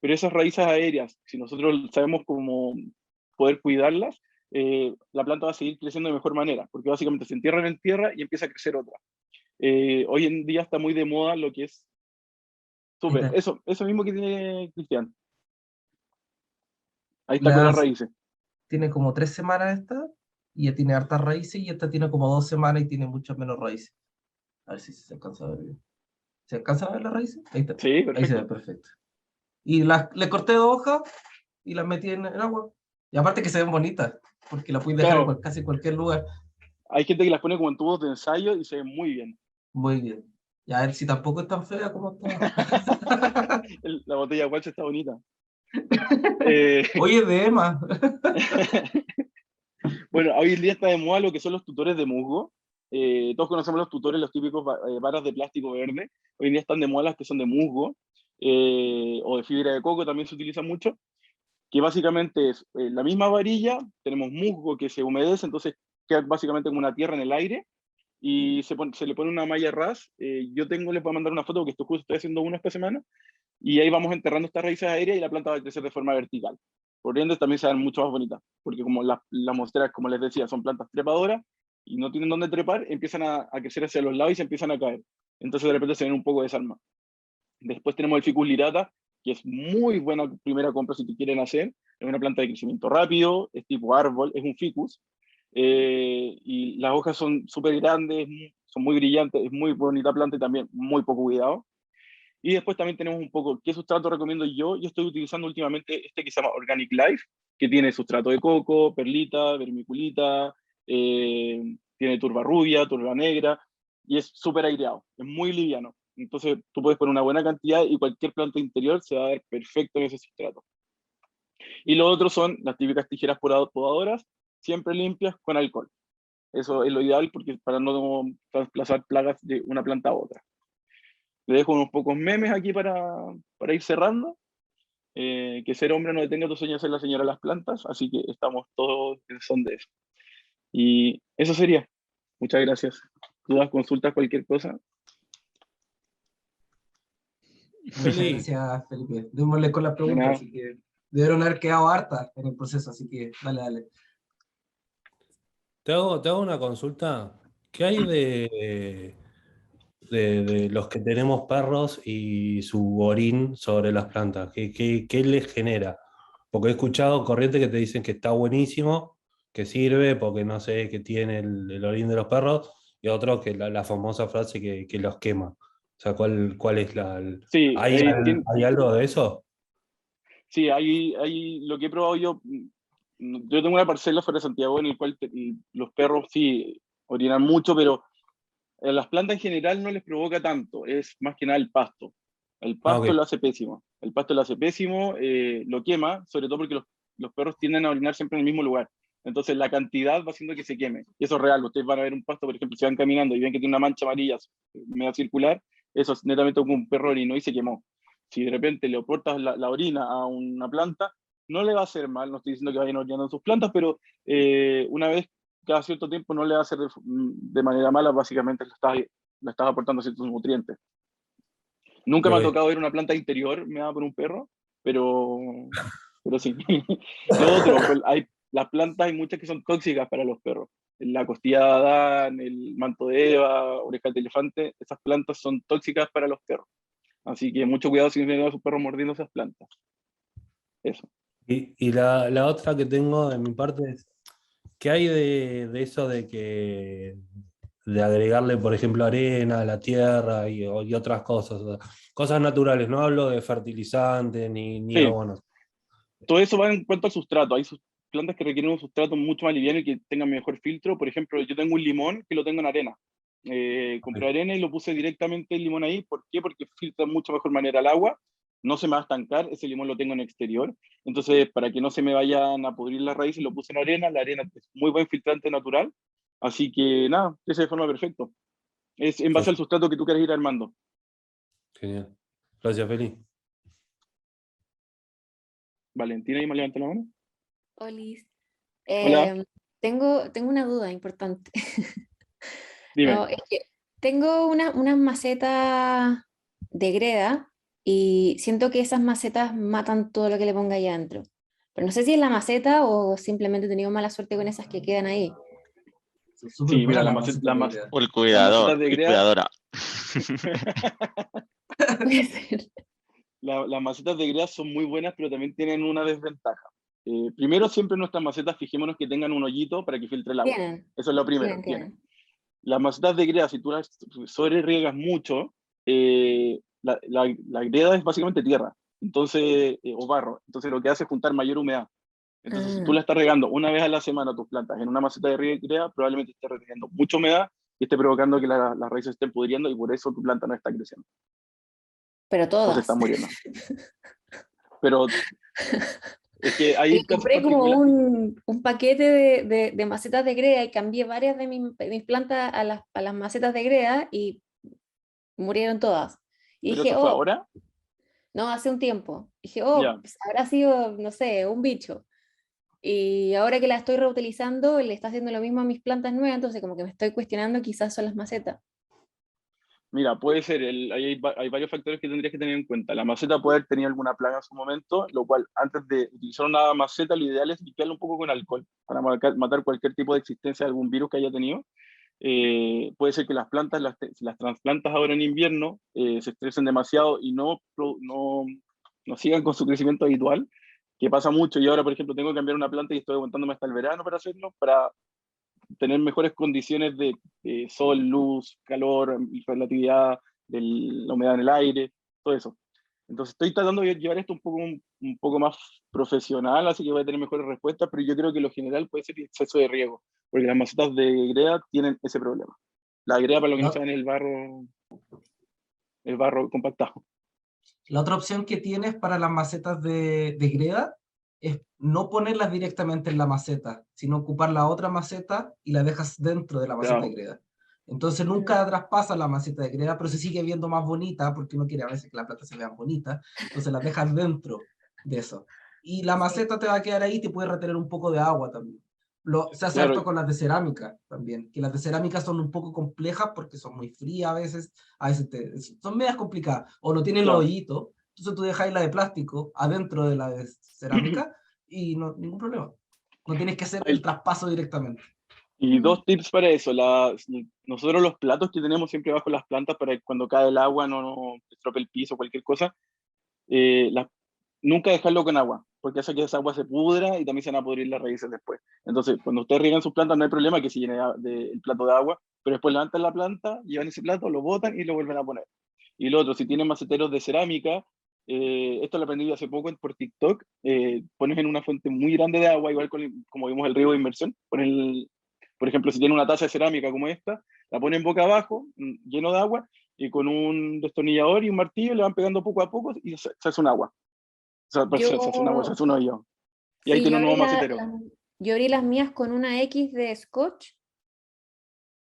Speaker 2: pero esas raíces aéreas, si nosotros sabemos cómo poder cuidarlas, la planta va a seguir creciendo de mejor manera, porque básicamente se entierran en tierra y empieza a crecer otra. Hoy en día está muy de moda lo que es súper, eso mismo que tiene Cristian. Ahí está con las raíces.
Speaker 1: Tiene como 3 semanas esta, y ya tiene hartas raíces, y esta tiene como 2 semanas y tiene muchas menos raíces. A ver si se alcanza a ver bien. ¿Se alcanza a ver las raíces? Ahí está.
Speaker 2: Sí, perfecto.
Speaker 1: Ahí se ve perfecto. Y le corté 2 hojas y las metí en el agua. Y aparte que se ven bonitas, porque la puedes dejar en casi cualquier lugar.
Speaker 2: Hay gente que las pone como en tubos de ensayo y se ven muy bien.
Speaker 1: Muy bien. Y a ver si tampoco es tan fea como está.
Speaker 2: La botella de Watch está bonita.
Speaker 1: Oye, de Emma.
Speaker 2: Bueno, hoy en día está de moda lo que son los tutores de musgo. Todos conocemos los tutores, los típicos varas de plástico verde. Hoy en día están de moda las que son de musgo o de fibra de coco, también se utilizan mucho. Que básicamente es la misma varilla, tenemos musgo que se humedece, entonces queda básicamente como una tierra en el aire y se le pone una malla ras. Les voy a mandar una foto porque justo estoy haciendo una esta semana y ahí vamos enterrando estas raíces aéreas y la planta va a crecer de forma vertical. Por ende también se ven mucho más bonitas, porque como las monsteras, como les decía, son plantas trepadoras y no tienen dónde trepar, empiezan a crecer hacia los lados y se empiezan a caer. Entonces de repente se ven un poco desarmadas. Después tenemos el Ficus lirata, que es muy buena primera compra si te quieren hacer. Es una planta de crecimiento rápido, es tipo árbol, es un ficus. Y las hojas son súper grandes, son muy brillantes, es muy bonita planta y también muy poco cuidado. Y después también tenemos un poco, ¿qué sustrato recomiendo yo? Yo estoy utilizando últimamente este que se llama Organic Life, que tiene sustrato de coco, perlita, vermiculita, tiene turba rubia, turba negra, y es súper aireado, es muy liviano. Entonces tú puedes poner una buena cantidad y cualquier planta interior se va a ver perfecto en ese sustrato. Y lo otro son las típicas tijeras podadoras, siempre limpias con alcohol. Eso es lo ideal porque para no desplazar plagas de una planta a otra. Le dejo unos pocos memes aquí para ir cerrando. Que ser hombre no detenga tu sueño de ser la señora de las plantas, así que estamos todos en son de eso. Y eso sería. Muchas gracias. Dudas, consultas, cualquier cosa.
Speaker 1: Muchas gracias, Felipe. Démosle con las preguntas, así que debieron haber quedado hartas en el proceso, así que dale.
Speaker 4: Te hago una consulta. ¿Qué hay de los que tenemos perros y su orín sobre las plantas? ¿Qué les genera? Porque he escuchado corrientes que te dicen que está buenísimo, que sirve porque no sé, que tiene el orín de los perros, y otros que la famosa frase que los quema. O sea, ¿cuál es
Speaker 2: Sí,
Speaker 4: ¿hay algo de eso?
Speaker 2: sí, hay lo que he probado yo. Yo tengo una parcela fuera de Santiago en el cual los perros sí orinan mucho, pero a las plantas en general no les provoca tanto, es más que nada el pasto. El
Speaker 4: Ah,
Speaker 2: pasto
Speaker 4: ok.
Speaker 2: lo hace pésimo. El pasto lo hace pésimo, lo quema, sobre todo porque los perros tienden a orinar siempre en el mismo lugar. Entonces la cantidad va haciendo que se queme. Y eso es real. Ustedes van a ver un pasto, por ejemplo, si van caminando y ven que tiene una mancha amarilla media circular, eso es netamente como un perro orinó y se quemó. Si de repente le aportas la orina a una planta, no le va a hacer mal, no estoy diciendo que vayan orinando en sus plantas, pero una vez cada cierto tiempo no le va a hacer de manera mala, básicamente le estás aportando ciertos nutrientes. Nunca me ha
Speaker 4: Ok.
Speaker 2: tocado ver una planta interior me da por un perro, pero, pero sí. Lo otro, pues, las plantas hay muchas que son tóxicas para los perros. La costilla de Adán, el manto de Eva, orejas de elefante, esas plantas son tóxicas para los perros. Así que mucho cuidado si ven a sus perros mordiendo esas plantas. Eso.
Speaker 4: Y la otra que tengo de mi parte es, ¿qué hay de eso de agregarle, por ejemplo, arena a la tierra y otras cosas? O sea, cosas naturales, no hablo de fertilizantes ni
Speaker 2: Sí,
Speaker 4: abonos.
Speaker 2: todo eso va en cuanto al sustrato. Hay plantas que requieren un sustrato mucho más liviano y que tengan mejor filtro. Por ejemplo, yo tengo un limón que lo tengo en arena. Compré arena y lo puse directamente el limón ahí. ¿Por qué? Porque filtra mucho mejor manera el agua. No se me va a estancar. Ese limón lo tengo en exterior. Entonces, para que no se me vayan a pudrir las raíces, lo puse en arena. La arena es muy buen filtrante natural. Así que nada, ese de forma perfecto. Es en base al sustrato que tú quieres ir armando.
Speaker 4: Genial. Gracias, Feli.
Speaker 2: Valentina, ¿y me levanta la mano?
Speaker 5: Olis.
Speaker 2: Hola,
Speaker 5: Tengo una duda importante.
Speaker 2: dime.
Speaker 5: No, es que tengo unas macetas de greda y siento que esas macetas matan todo lo que le ponga ahí adentro. Pero no sé si es la maceta o simplemente he tenido mala suerte con esas que quedan ahí.
Speaker 1: Son súper
Speaker 2: Sí, mira,
Speaker 1: buenas las macetas de greda.
Speaker 3: O el
Speaker 2: las
Speaker 3: cuidador
Speaker 2: macetas de
Speaker 3: y
Speaker 2: greda.
Speaker 3: cuidadora.
Speaker 5: Puede ser.
Speaker 2: Las macetas de greda son muy buenas, pero también tienen una desventaja. Primero, siempre nuestras macetas, fijémonos que tengan un hoyito para que filtre el agua.
Speaker 5: Tienen,
Speaker 2: Eso es lo primero,
Speaker 5: tienen,
Speaker 2: tienen.
Speaker 5: tienen.
Speaker 2: Las macetas de greda, si tú las sobre riegas mucho, la greda es básicamente tierra, entonces, o barro. Entonces lo que hace es juntar mayor humedad. Entonces, si tú
Speaker 5: Ah,
Speaker 2: la estás regando una vez a la semana tus plantas en una maceta de greda, probablemente esté reteniendo mucha humedad y esté provocando que las raíces estén pudriendo y por eso tu planta no está creciendo
Speaker 5: pero
Speaker 2: o se
Speaker 5: todas.
Speaker 2: está muriendo. Pero es que
Speaker 5: Y
Speaker 2: hay casos
Speaker 5: compré como
Speaker 2: particulares.
Speaker 5: un paquete de macetas de greda y cambié varias de mis plantas a las macetas de greda y murieron todas. Y
Speaker 2: Pero
Speaker 5: dije,
Speaker 2: eso fue
Speaker 5: oh,
Speaker 2: ahora,
Speaker 5: no, hace un tiempo. Dije, oh,
Speaker 2: ya.
Speaker 5: pues habrá sido, no sé, un bicho. Y ahora que la estoy reutilizando, le está haciendo lo mismo a mis plantas nuevas, entonces como que me estoy cuestionando quizás son las macetas.
Speaker 2: Mira, puede ser, hay varios factores que tendrías que tener en cuenta. La maceta puede haber tenido alguna plaga en su momento, lo cual antes de utilizar una maceta lo ideal es limpiarla un poco con alcohol para matar cualquier tipo de existencia de algún virus que haya tenido. Puede ser que las plantas, si las trasplantas ahora en invierno, se estresen demasiado y no sigan con su crecimiento habitual, que pasa mucho. Y ahora, por ejemplo, tengo que cambiar una planta y estoy aguantándome hasta el verano para hacerlo, para tener mejores condiciones de sol, luz, calor, relatividad, de la humedad en el aire, todo eso. Entonces estoy tratando de llevar esto un poco más profesional, así que voy a tener mejores respuestas, pero yo creo que lo general puede ser el exceso de riego, porque las macetas de greda tienen ese problema. La greda, para lo que no
Speaker 1: La,
Speaker 2: saben, es el barro compactado.
Speaker 1: la otra opción que tienes para las macetas de greda es no ponerlas directamente en la maceta, sino ocupar la otra maceta y la dejas dentro de la maceta de
Speaker 2: Claro,
Speaker 1: greda. Entonces nunca traspasa la maceta de greda, pero se sigue viendo más bonita, porque uno quiere a veces que las plantas se vean bonitas, entonces las dejas dentro de eso. Y la
Speaker 5: Sí.
Speaker 1: maceta te va a quedar ahí y te puede retener un poco de agua también. Se hace
Speaker 2: claro,
Speaker 1: harto con las de cerámica también, que las de cerámica son un poco complejas porque son muy frías a veces son medias complicadas, o no tienen los
Speaker 2: claro.
Speaker 1: hoyitos, entonces tú dejas la de plástico adentro de la de cerámica y no, ningún problema. No tienes que hacer el
Speaker 2: Hay,
Speaker 1: traspaso directamente.
Speaker 2: Y
Speaker 5: Mm.
Speaker 2: dos tips para eso. Nosotros los platos que tenemos siempre bajo las plantas para que cuando cae el agua no estropee el piso o cualquier cosa, eh, las- nunca dejarlo con agua, porque hace que esa agua se pudra y también se van a pudrir las raíces después. Entonces, cuando ustedes riegan sus plantas, no hay problema que se llene el plato de agua, pero después levantan la planta, llevan ese plato, lo botan y lo vuelven a poner. Y lo otro, si tienen maceteros de cerámica, esto lo aprendí hace poco por TikTok, pones en una fuente muy grande de agua, igual como vimos el riego de inversión, por ejemplo, si tiene una taza de cerámica como esta, la ponen boca abajo, lleno de agua, y con un destornillador y un martillo le van pegando poco a poco y se hace un agua. Se hace un agua, se
Speaker 5: Yo,
Speaker 2: hace un hoyo. Y ahí
Speaker 5: sí,
Speaker 2: tiene un nuevo macetero,
Speaker 5: yo abrí las mías con una X de scotch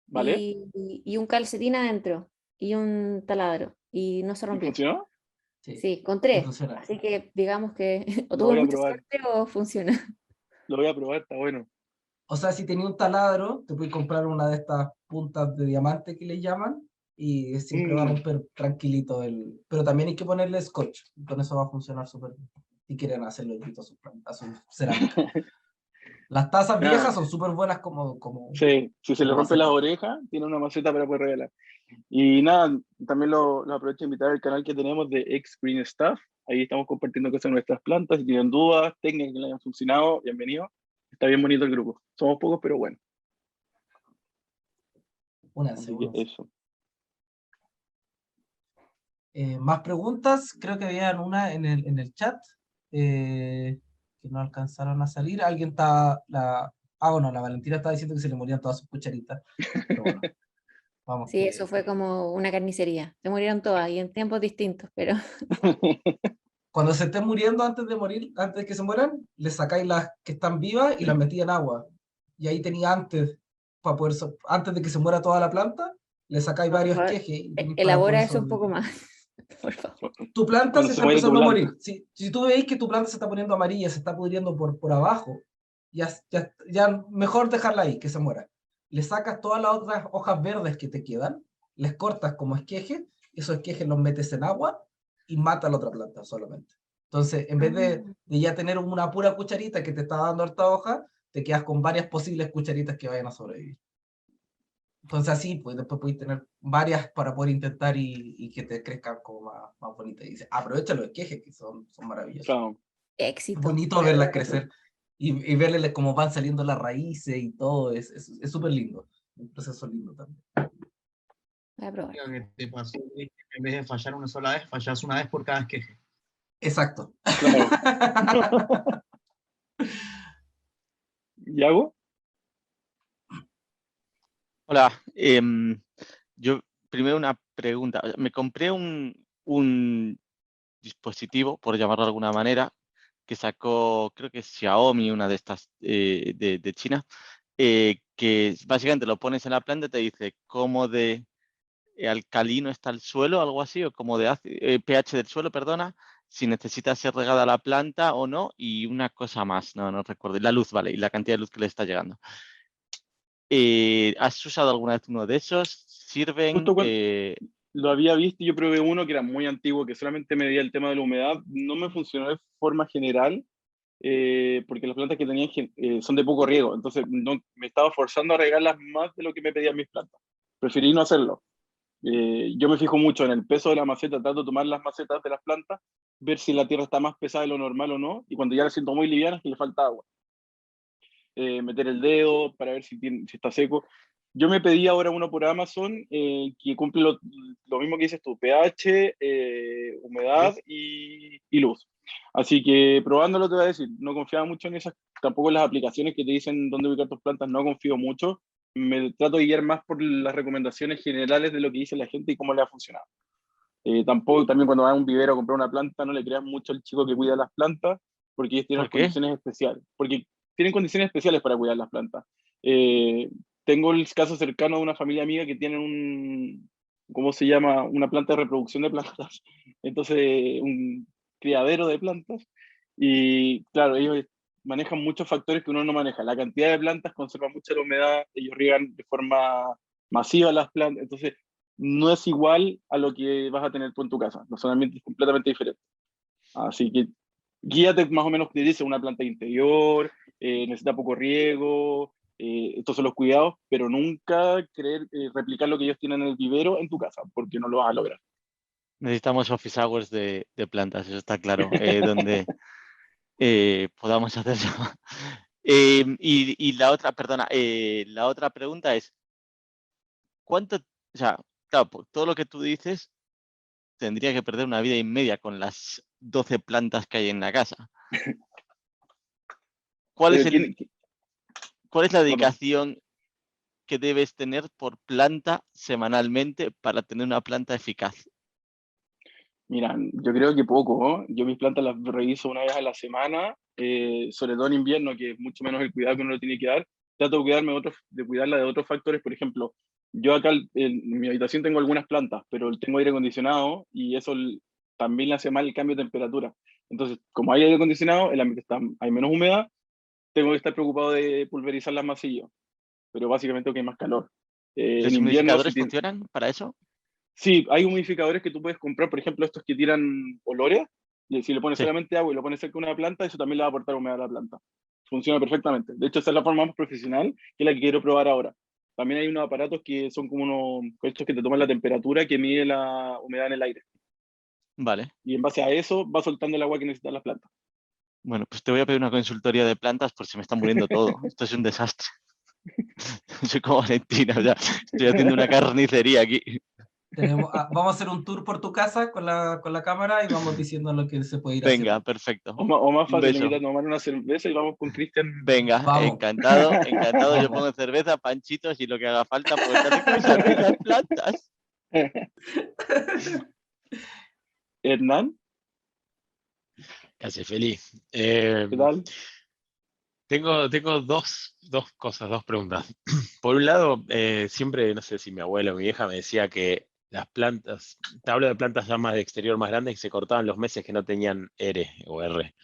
Speaker 2: ¿vale?
Speaker 5: y un calcetín adentro y un taladro y no se
Speaker 2: ¿Y
Speaker 5: rompió.
Speaker 2: funcionó?
Speaker 1: Sí,
Speaker 5: Sí, con
Speaker 1: sí
Speaker 5: 3.
Speaker 1: funciona.
Speaker 5: Así que digamos que o
Speaker 2: Lo
Speaker 5: tuve
Speaker 2: voy a
Speaker 5: mucha
Speaker 2: probar,
Speaker 5: suerte o funciona.
Speaker 2: lo voy a probar, está bueno.
Speaker 1: O sea, si tenía un taladro, te puedes comprar una de estas puntas de diamante que le llaman y siempre va a
Speaker 2: Mm,
Speaker 1: romper tranquilito el... Pero también hay que ponerle scotch, y con eso va a funcionar súper bien. Si quieren hacerlo a su cerámica. Las tazas
Speaker 2: nada,
Speaker 1: viejas son súper buenas como,
Speaker 2: sí, si se le
Speaker 1: como
Speaker 2: rompe las
Speaker 1: maceta.
Speaker 2: orejas, tiene una maceta para poder regalar. Y nada, también lo aprovecho de invitar al canal que tenemos de Ex Green Stuff. Ahí estamos compartiendo cosas de nuestras plantas. Si tienen dudas, técnicas que le hayan funcionado, bienvenido. Está bien bonito el grupo. Somos pocos, pero bueno.
Speaker 1: Únanse,
Speaker 2: Así que
Speaker 1: únanse.
Speaker 2: eso.
Speaker 1: Más preguntas, creo que había una en el chat que no alcanzaron a salir. Alguien está... bueno, la Valentina estaba diciendo que se le morían todas sus cucharitas. Pero bueno, vamos
Speaker 5: Sí, eso
Speaker 1: que...
Speaker 5: fue como una carnicería. Se murieron todas y en tiempos distintos, pero
Speaker 1: Cuando se estén muriendo antes de morir, antes de que se mueran, les sacáis las que están vivas y las metí en agua. Y ahí tenía antes, para poder antes de que se muera toda la planta, le sacáis
Speaker 5: no, por
Speaker 1: varios
Speaker 5: favor,
Speaker 1: esquejes y tenéis para poder
Speaker 5: elabora eso un poco
Speaker 1: sobrevivir.
Speaker 5: más, por favor.
Speaker 1: Tu planta se
Speaker 2: Cuando se
Speaker 1: está
Speaker 2: muere tu
Speaker 1: empezando a
Speaker 2: planta.
Speaker 1: morir. Si tú veis que tu planta se está poniendo amarilla, se está pudriendo por abajo, ya mejor dejarla ahí, que se muera. Le sacas todas las otras hojas verdes que te quedan, les cortas como esquejes, esos esquejes los metes en agua y mata a la otra planta solamente. Entonces, en vez
Speaker 5: Ah,
Speaker 1: de ya tener una pura cucharita que te está dando harta hoja, te quedas con varias posibles cucharitas que vayan a sobrevivir. Entonces así, pues después puedes tener varias para poder intentar y que te crezcan como más bonitas. Y dice, aprovecha los esquejes que son maravillosos.
Speaker 2: Claro.
Speaker 1: Es
Speaker 5: éxito,
Speaker 1: bonito
Speaker 5: de
Speaker 1: verlas
Speaker 5: verdad que sí.
Speaker 1: crecer y verles cómo van saliendo las raíces y todo. Es súper lindo. Un proceso lindo también.
Speaker 5: Voy a probar.
Speaker 6: Lo que te pasó es que en vez de fallar una sola vez, fallas una vez por cada esqueje.
Speaker 1: Exacto.
Speaker 2: Claro. ¿Y hago?
Speaker 3: Hola, yo primero una pregunta. Me compré un dispositivo, por llamarlo de alguna manera, que sacó, creo que es Xiaomi, una de estas de China, que básicamente lo pones en la planta y te dice cómo de alcalino está el suelo, algo así, o como de pH del suelo, perdona, si necesita ser regada la planta o no, y una cosa más, no recuerdo, y la luz, vale, y la cantidad de luz que le está llegando. ¿Has usado alguna vez uno de esos? ¿Sirven?
Speaker 2: Justo cuando lo había visto, yo probé uno que era muy antiguo, que solamente medía el tema de la humedad. No me funcionó de forma general, porque las plantas que tenían son de poco riego, entonces no, me estaba forzando a regarlas más de lo que me pedían mis plantas. Preferí no hacerlo. Yo me fijo mucho en el peso de la maceta, trato de tomar las macetas de las plantas, ver si la tierra está más pesada de lo normal o no, y cuando ya la siento muy liviana es que le falta agua. Meter el dedo para ver si está seco. Yo me pedí ahora uno por Amazon que cumple lo mismo que dices tú, pH, humedad y luz. Así que probándolo te voy a decir, no confiaba mucho en esas, tampoco en las aplicaciones que te dicen dónde ubicar tus plantas, no confío mucho. Me trato de guiar más por las recomendaciones generales de lo que dice la gente y cómo le ha funcionado. Tampoco, también cuando vas a un vivero a comprar una planta, no le creas mucho al chico que cuida las plantas, porque ellos tienen
Speaker 3: ¿Por
Speaker 2: las
Speaker 3: qué?
Speaker 2: condiciones especiales. Porque tienen condiciones especiales para cuidar las plantas. Eh, Tengo el caso cercano de una familia amiga que tiene ¿cómo se llama? Una planta de reproducción de plantas. Entonces, un criadero de plantas. Y claro, ellos manejan muchos factores que uno no maneja. La cantidad de plantas conserva mucha la humedad, ellos riegan de forma masiva las plantas. Entonces, no es igual a lo que vas a tener tú en tu casa. Son ambientes completamente diferentes. Así que guíate más o menos, te dice una planta interior, necesita poco riego, Estos son los cuidados, pero nunca querer replicar lo que ellos tienen en el vivero en tu casa, porque no lo vas a lograr.
Speaker 3: Necesitamos office hours de plantas, eso está claro, donde podamos hacerlo. Y la otra, perdona, la otra pregunta es, ¿cuánto, o sea, claro, por todo lo que tú dices, tendría que perder una vida y media con las 12 plantas que hay en la casa? ¿Cuál es
Speaker 2: Pero
Speaker 3: ¿Cuál es la
Speaker 2: perdón.
Speaker 3: dedicación que debes tener por planta semanalmente para tener una planta eficaz?
Speaker 2: Mira, yo creo que poco, ¿no? Yo mis plantas las reviso una vez a la semana, sobre todo en invierno, que es mucho menos el cuidado que uno le tiene que dar. Trato de de cuidarla de otros factores. Por ejemplo, yo acá en mi habitación tengo algunas plantas, pero tengo aire acondicionado y eso también le hace mal el cambio de temperatura. Entonces, como hay aire acondicionado, el ambiente hay menos humedad, tengo que estar preocupado de pulverizarlas más seguido, pero básicamente porque hay más calor. En
Speaker 3: ¿Los
Speaker 2: invierno,
Speaker 3: humidificadores funcionan para eso?
Speaker 2: sí, hay humidificadores que tú puedes comprar, por ejemplo, estos que tiran olores, y si le pones
Speaker 3: Sí.
Speaker 2: solamente agua y lo pones cerca de una planta, eso también le va a aportar humedad a la planta. Funciona perfectamente. De hecho, esa es la forma más profesional, que es la que quiero probar ahora. También hay unos aparatos que son como estos que te toman la temperatura, que mide la humedad en el aire.
Speaker 3: Vale.
Speaker 2: Y en base a eso, va soltando el agua que necesitan las plantas.
Speaker 3: Bueno, pues te voy a pedir una consultoría de plantas por si me está muriendo todo. Esto es un desastre. Soy como Valentina, o sea, estoy haciendo una carnicería aquí.
Speaker 1: Vamos a hacer un tour por tu casa con la cámara y vamos diciendo lo que se puede ir
Speaker 3: Venga,
Speaker 1: haciendo.
Speaker 3: perfecto.
Speaker 2: O más
Speaker 3: Un
Speaker 2: fácil, invitar
Speaker 3: beso.
Speaker 2: a tomar una cerveza y vamos con Cristian.
Speaker 3: Venga,
Speaker 1: Vamos,
Speaker 3: encantado, encantado. Yo
Speaker 1: vamos.
Speaker 3: pongo cerveza, panchitos y lo que haga falta por estar de cosas de las plantas.
Speaker 2: Hernán,
Speaker 7: ¿Qué hace, feliz?
Speaker 2: ¿qué tal?
Speaker 7: Tengo dos cosas, dos preguntas. Por un lado, siempre, no sé si mi abuela o mi vieja me decía que las plantas, te hablo de plantas ya más de exterior más grandes, que se cortaban los meses que no tenían R o R.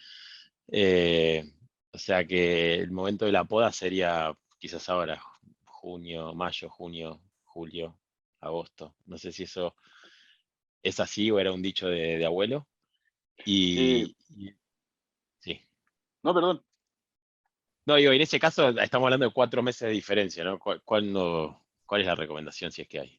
Speaker 7: Eh, o sea que el momento de la poda sería quizás ahora, junio, mayo, junio, julio, agosto. No sé si eso es así o era un dicho de abuelo.
Speaker 2: Eh,
Speaker 7: Sí.
Speaker 2: no, perdón.
Speaker 7: No, digo, en ese caso estamos hablando de 4 meses de diferencia, ¿no? ¿Cuál es la recomendación si es que hay?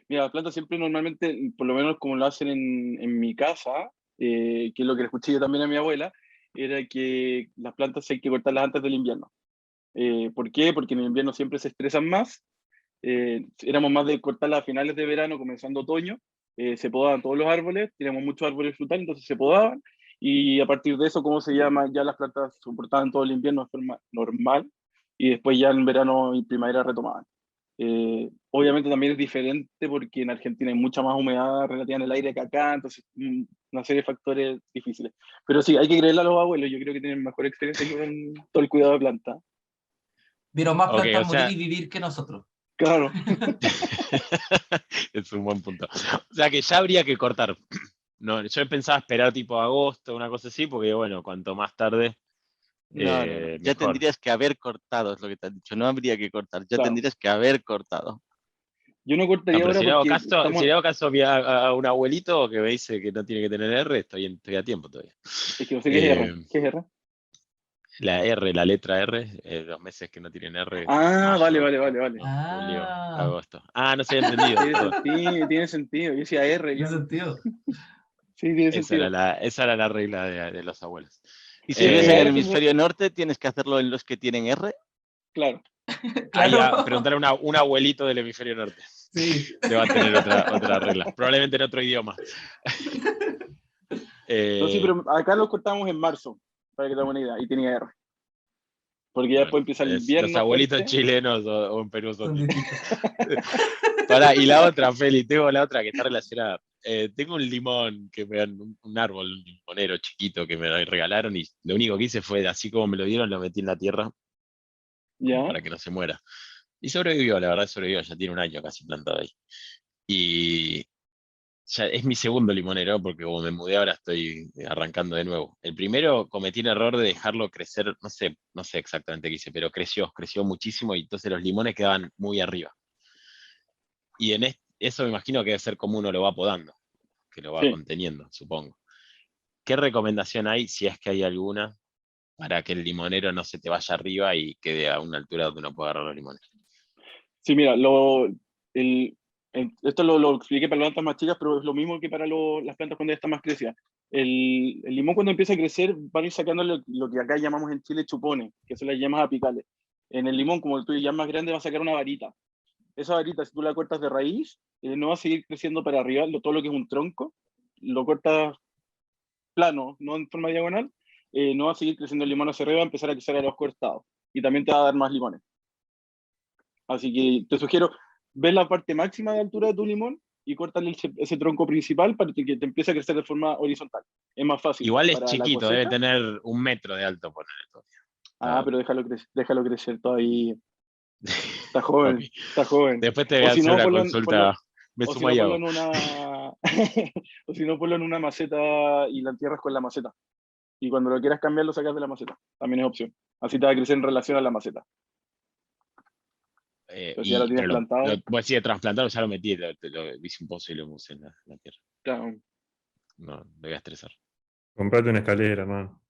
Speaker 2: Mira, las plantas siempre normalmente, por lo menos como lo hacen en mi casa, que es lo que le escuché yo también a mi abuela, era que las plantas hay que cortarlas antes del invierno. ¿Por qué? Porque en el invierno siempre se estresan más. Éramos más de cortarlas a finales de verano, comenzando otoño. Se podaban todos los árboles, teníamos muchos árboles frutales, entonces se podaban. Y a partir de eso, ¿cómo se llama? Ya las plantas soportaban todo el invierno de forma normal y después ya en verano y primavera retomaban. Obviamente también es diferente porque en Argentina hay mucha más humedad relativa en el aire que acá, entonces una serie de factores difíciles. Pero sí, hay que creerle a los abuelos, yo creo que tienen mejor experiencia que con todo el cuidado de planta.
Speaker 1: Vieron más
Speaker 7: Ok,
Speaker 1: plantas
Speaker 7: o
Speaker 1: morir
Speaker 7: sea,
Speaker 1: y vivir que nosotros.
Speaker 2: Claro,
Speaker 7: es un buen punto. O sea que ya habría que cortar. No, yo pensaba esperar tipo agosto, una cosa así, porque bueno, cuanto más tarde,
Speaker 3: No, no, no. Ya
Speaker 7: mejor.
Speaker 3: tendrías que haber cortado, es lo que te han dicho. No habría que cortar, ya
Speaker 2: claro.
Speaker 3: tendrías que haber cortado.
Speaker 2: Yo no
Speaker 7: No,
Speaker 2: cortaría
Speaker 7: pero
Speaker 2: ahora
Speaker 7: si le hago
Speaker 2: porque
Speaker 7: caso,
Speaker 2: estamos.
Speaker 7: si le hago caso a un abuelito que me dice que no tiene que tener R, estoy a tiempo todavía.
Speaker 2: Es que no sé qué es R.
Speaker 7: Eh,
Speaker 2: ¿Qué es R?
Speaker 7: la R, la letra R, los meses que no tienen R,
Speaker 2: Ah, vale,
Speaker 7: mayo,
Speaker 2: vale, vale, vale.
Speaker 7: no, julio,
Speaker 1: Ah,
Speaker 7: agosto. Ah, no se había entendido, perdón.
Speaker 2: Tiene sentido. Yo decía R,
Speaker 1: ¿qué
Speaker 2: yo.
Speaker 1: sentido?
Speaker 2: Sí, tiene
Speaker 7: Esa
Speaker 2: sentido.
Speaker 7: esa era la regla de los abuelos.
Speaker 3: Y si
Speaker 2: Sí,
Speaker 3: vives
Speaker 2: porque
Speaker 3: en el
Speaker 2: ahora tengo.
Speaker 3: hemisferio norte, tienes que hacerlo en los que tienen R.
Speaker 2: Claro.
Speaker 7: Ahí
Speaker 1: Claro.
Speaker 7: a preguntar a un abuelito del hemisferio norte.
Speaker 1: Sí.
Speaker 7: Te va a tener otra regla. Probablemente en otro idioma.
Speaker 2: No, sí,
Speaker 7: Eh,
Speaker 2: pero acá los cortamos en marzo, para que te hagas una idea, y tenía R. Porque ya
Speaker 7: bueno,
Speaker 2: después empieza el
Speaker 7: los
Speaker 2: invierno
Speaker 7: abuelitos
Speaker 2: fuerte.
Speaker 7: chilenos o en Perú son
Speaker 1: Son
Speaker 7: distintos.
Speaker 1: distintos.
Speaker 7: Pará, y la otra, Feli, tengo la otra que está relacionada. Tengo un limón, un árbol, un limonero chiquito que me regalaron y lo único que hice fue, así como me lo dieron, lo metí en la tierra como
Speaker 2: Ya.
Speaker 7: para que no se muera. Y sobrevivió, la verdad sobrevivió, ya tiene un año casi plantado ahí. Y ya es mi segundo limonero, porque como me mudé ahora estoy arrancando de nuevo. El primero cometí el error de dejarlo crecer, no sé exactamente qué hice, pero creció muchísimo y entonces los limones quedaban muy arriba. Y eso me imagino que debe ser como uno lo va podando, que lo va
Speaker 2: Sí.
Speaker 7: conteniendo, supongo. ¿Qué recomendación hay, si es que hay alguna, para que el limonero no se te vaya arriba y quede a una altura donde uno pueda agarrar los limones.
Speaker 2: Sí, mira, esto lo expliqué para las plantas más chicas, pero es lo mismo que para las plantas cuando ya están más crecidas. El limón cuando empieza a crecer van a ir sacando lo que acá llamamos en Chile chupones, que son las yemas apicales. En el limón, como tú ya es más grande, va a sacar una varita. Esa varita, si tú la cortas de raíz, no va a seguir creciendo para arriba, todo lo que es un tronco, lo cortas plano, no en forma diagonal, no va a seguir creciendo el limón hacia arriba, va a empezar a crecer a los costados. Y también te va a dar más limones. Así que te sugiero, ver la parte máxima de altura de tu limón y córtale ese tronco principal para que te empiece a crecer de forma horizontal. Es más fácil.
Speaker 7: Igual es
Speaker 2: para la
Speaker 7: chiquito, debe
Speaker 2: cosecha.
Speaker 7: tener 1 metro de alto, ponele todavía.
Speaker 2: Pero déjalo crecer todavía. Está joven, está joven.
Speaker 7: Después te voy a
Speaker 2: O si
Speaker 7: hacer
Speaker 2: no,
Speaker 7: una
Speaker 2: ponlo
Speaker 7: consulta. Me
Speaker 2: o si
Speaker 7: sumo
Speaker 2: no,
Speaker 7: ahí a
Speaker 2: ponlo
Speaker 7: vos.
Speaker 2: en una... o si no, ponlo en una maceta y la entierras con la maceta. Y cuando lo quieras cambiar, lo sacas de la maceta. También es opción. Así te va a crecer en relación a la maceta. Pero si ya lo tienes
Speaker 7: Pero
Speaker 2: plantado,
Speaker 7: vos decís de trasplantar, ya lo metí, lo hice un pozo y lo puse en la tierra.
Speaker 2: claro.
Speaker 7: No, me voy a estresar.
Speaker 4: Comprate una escalera, hermano.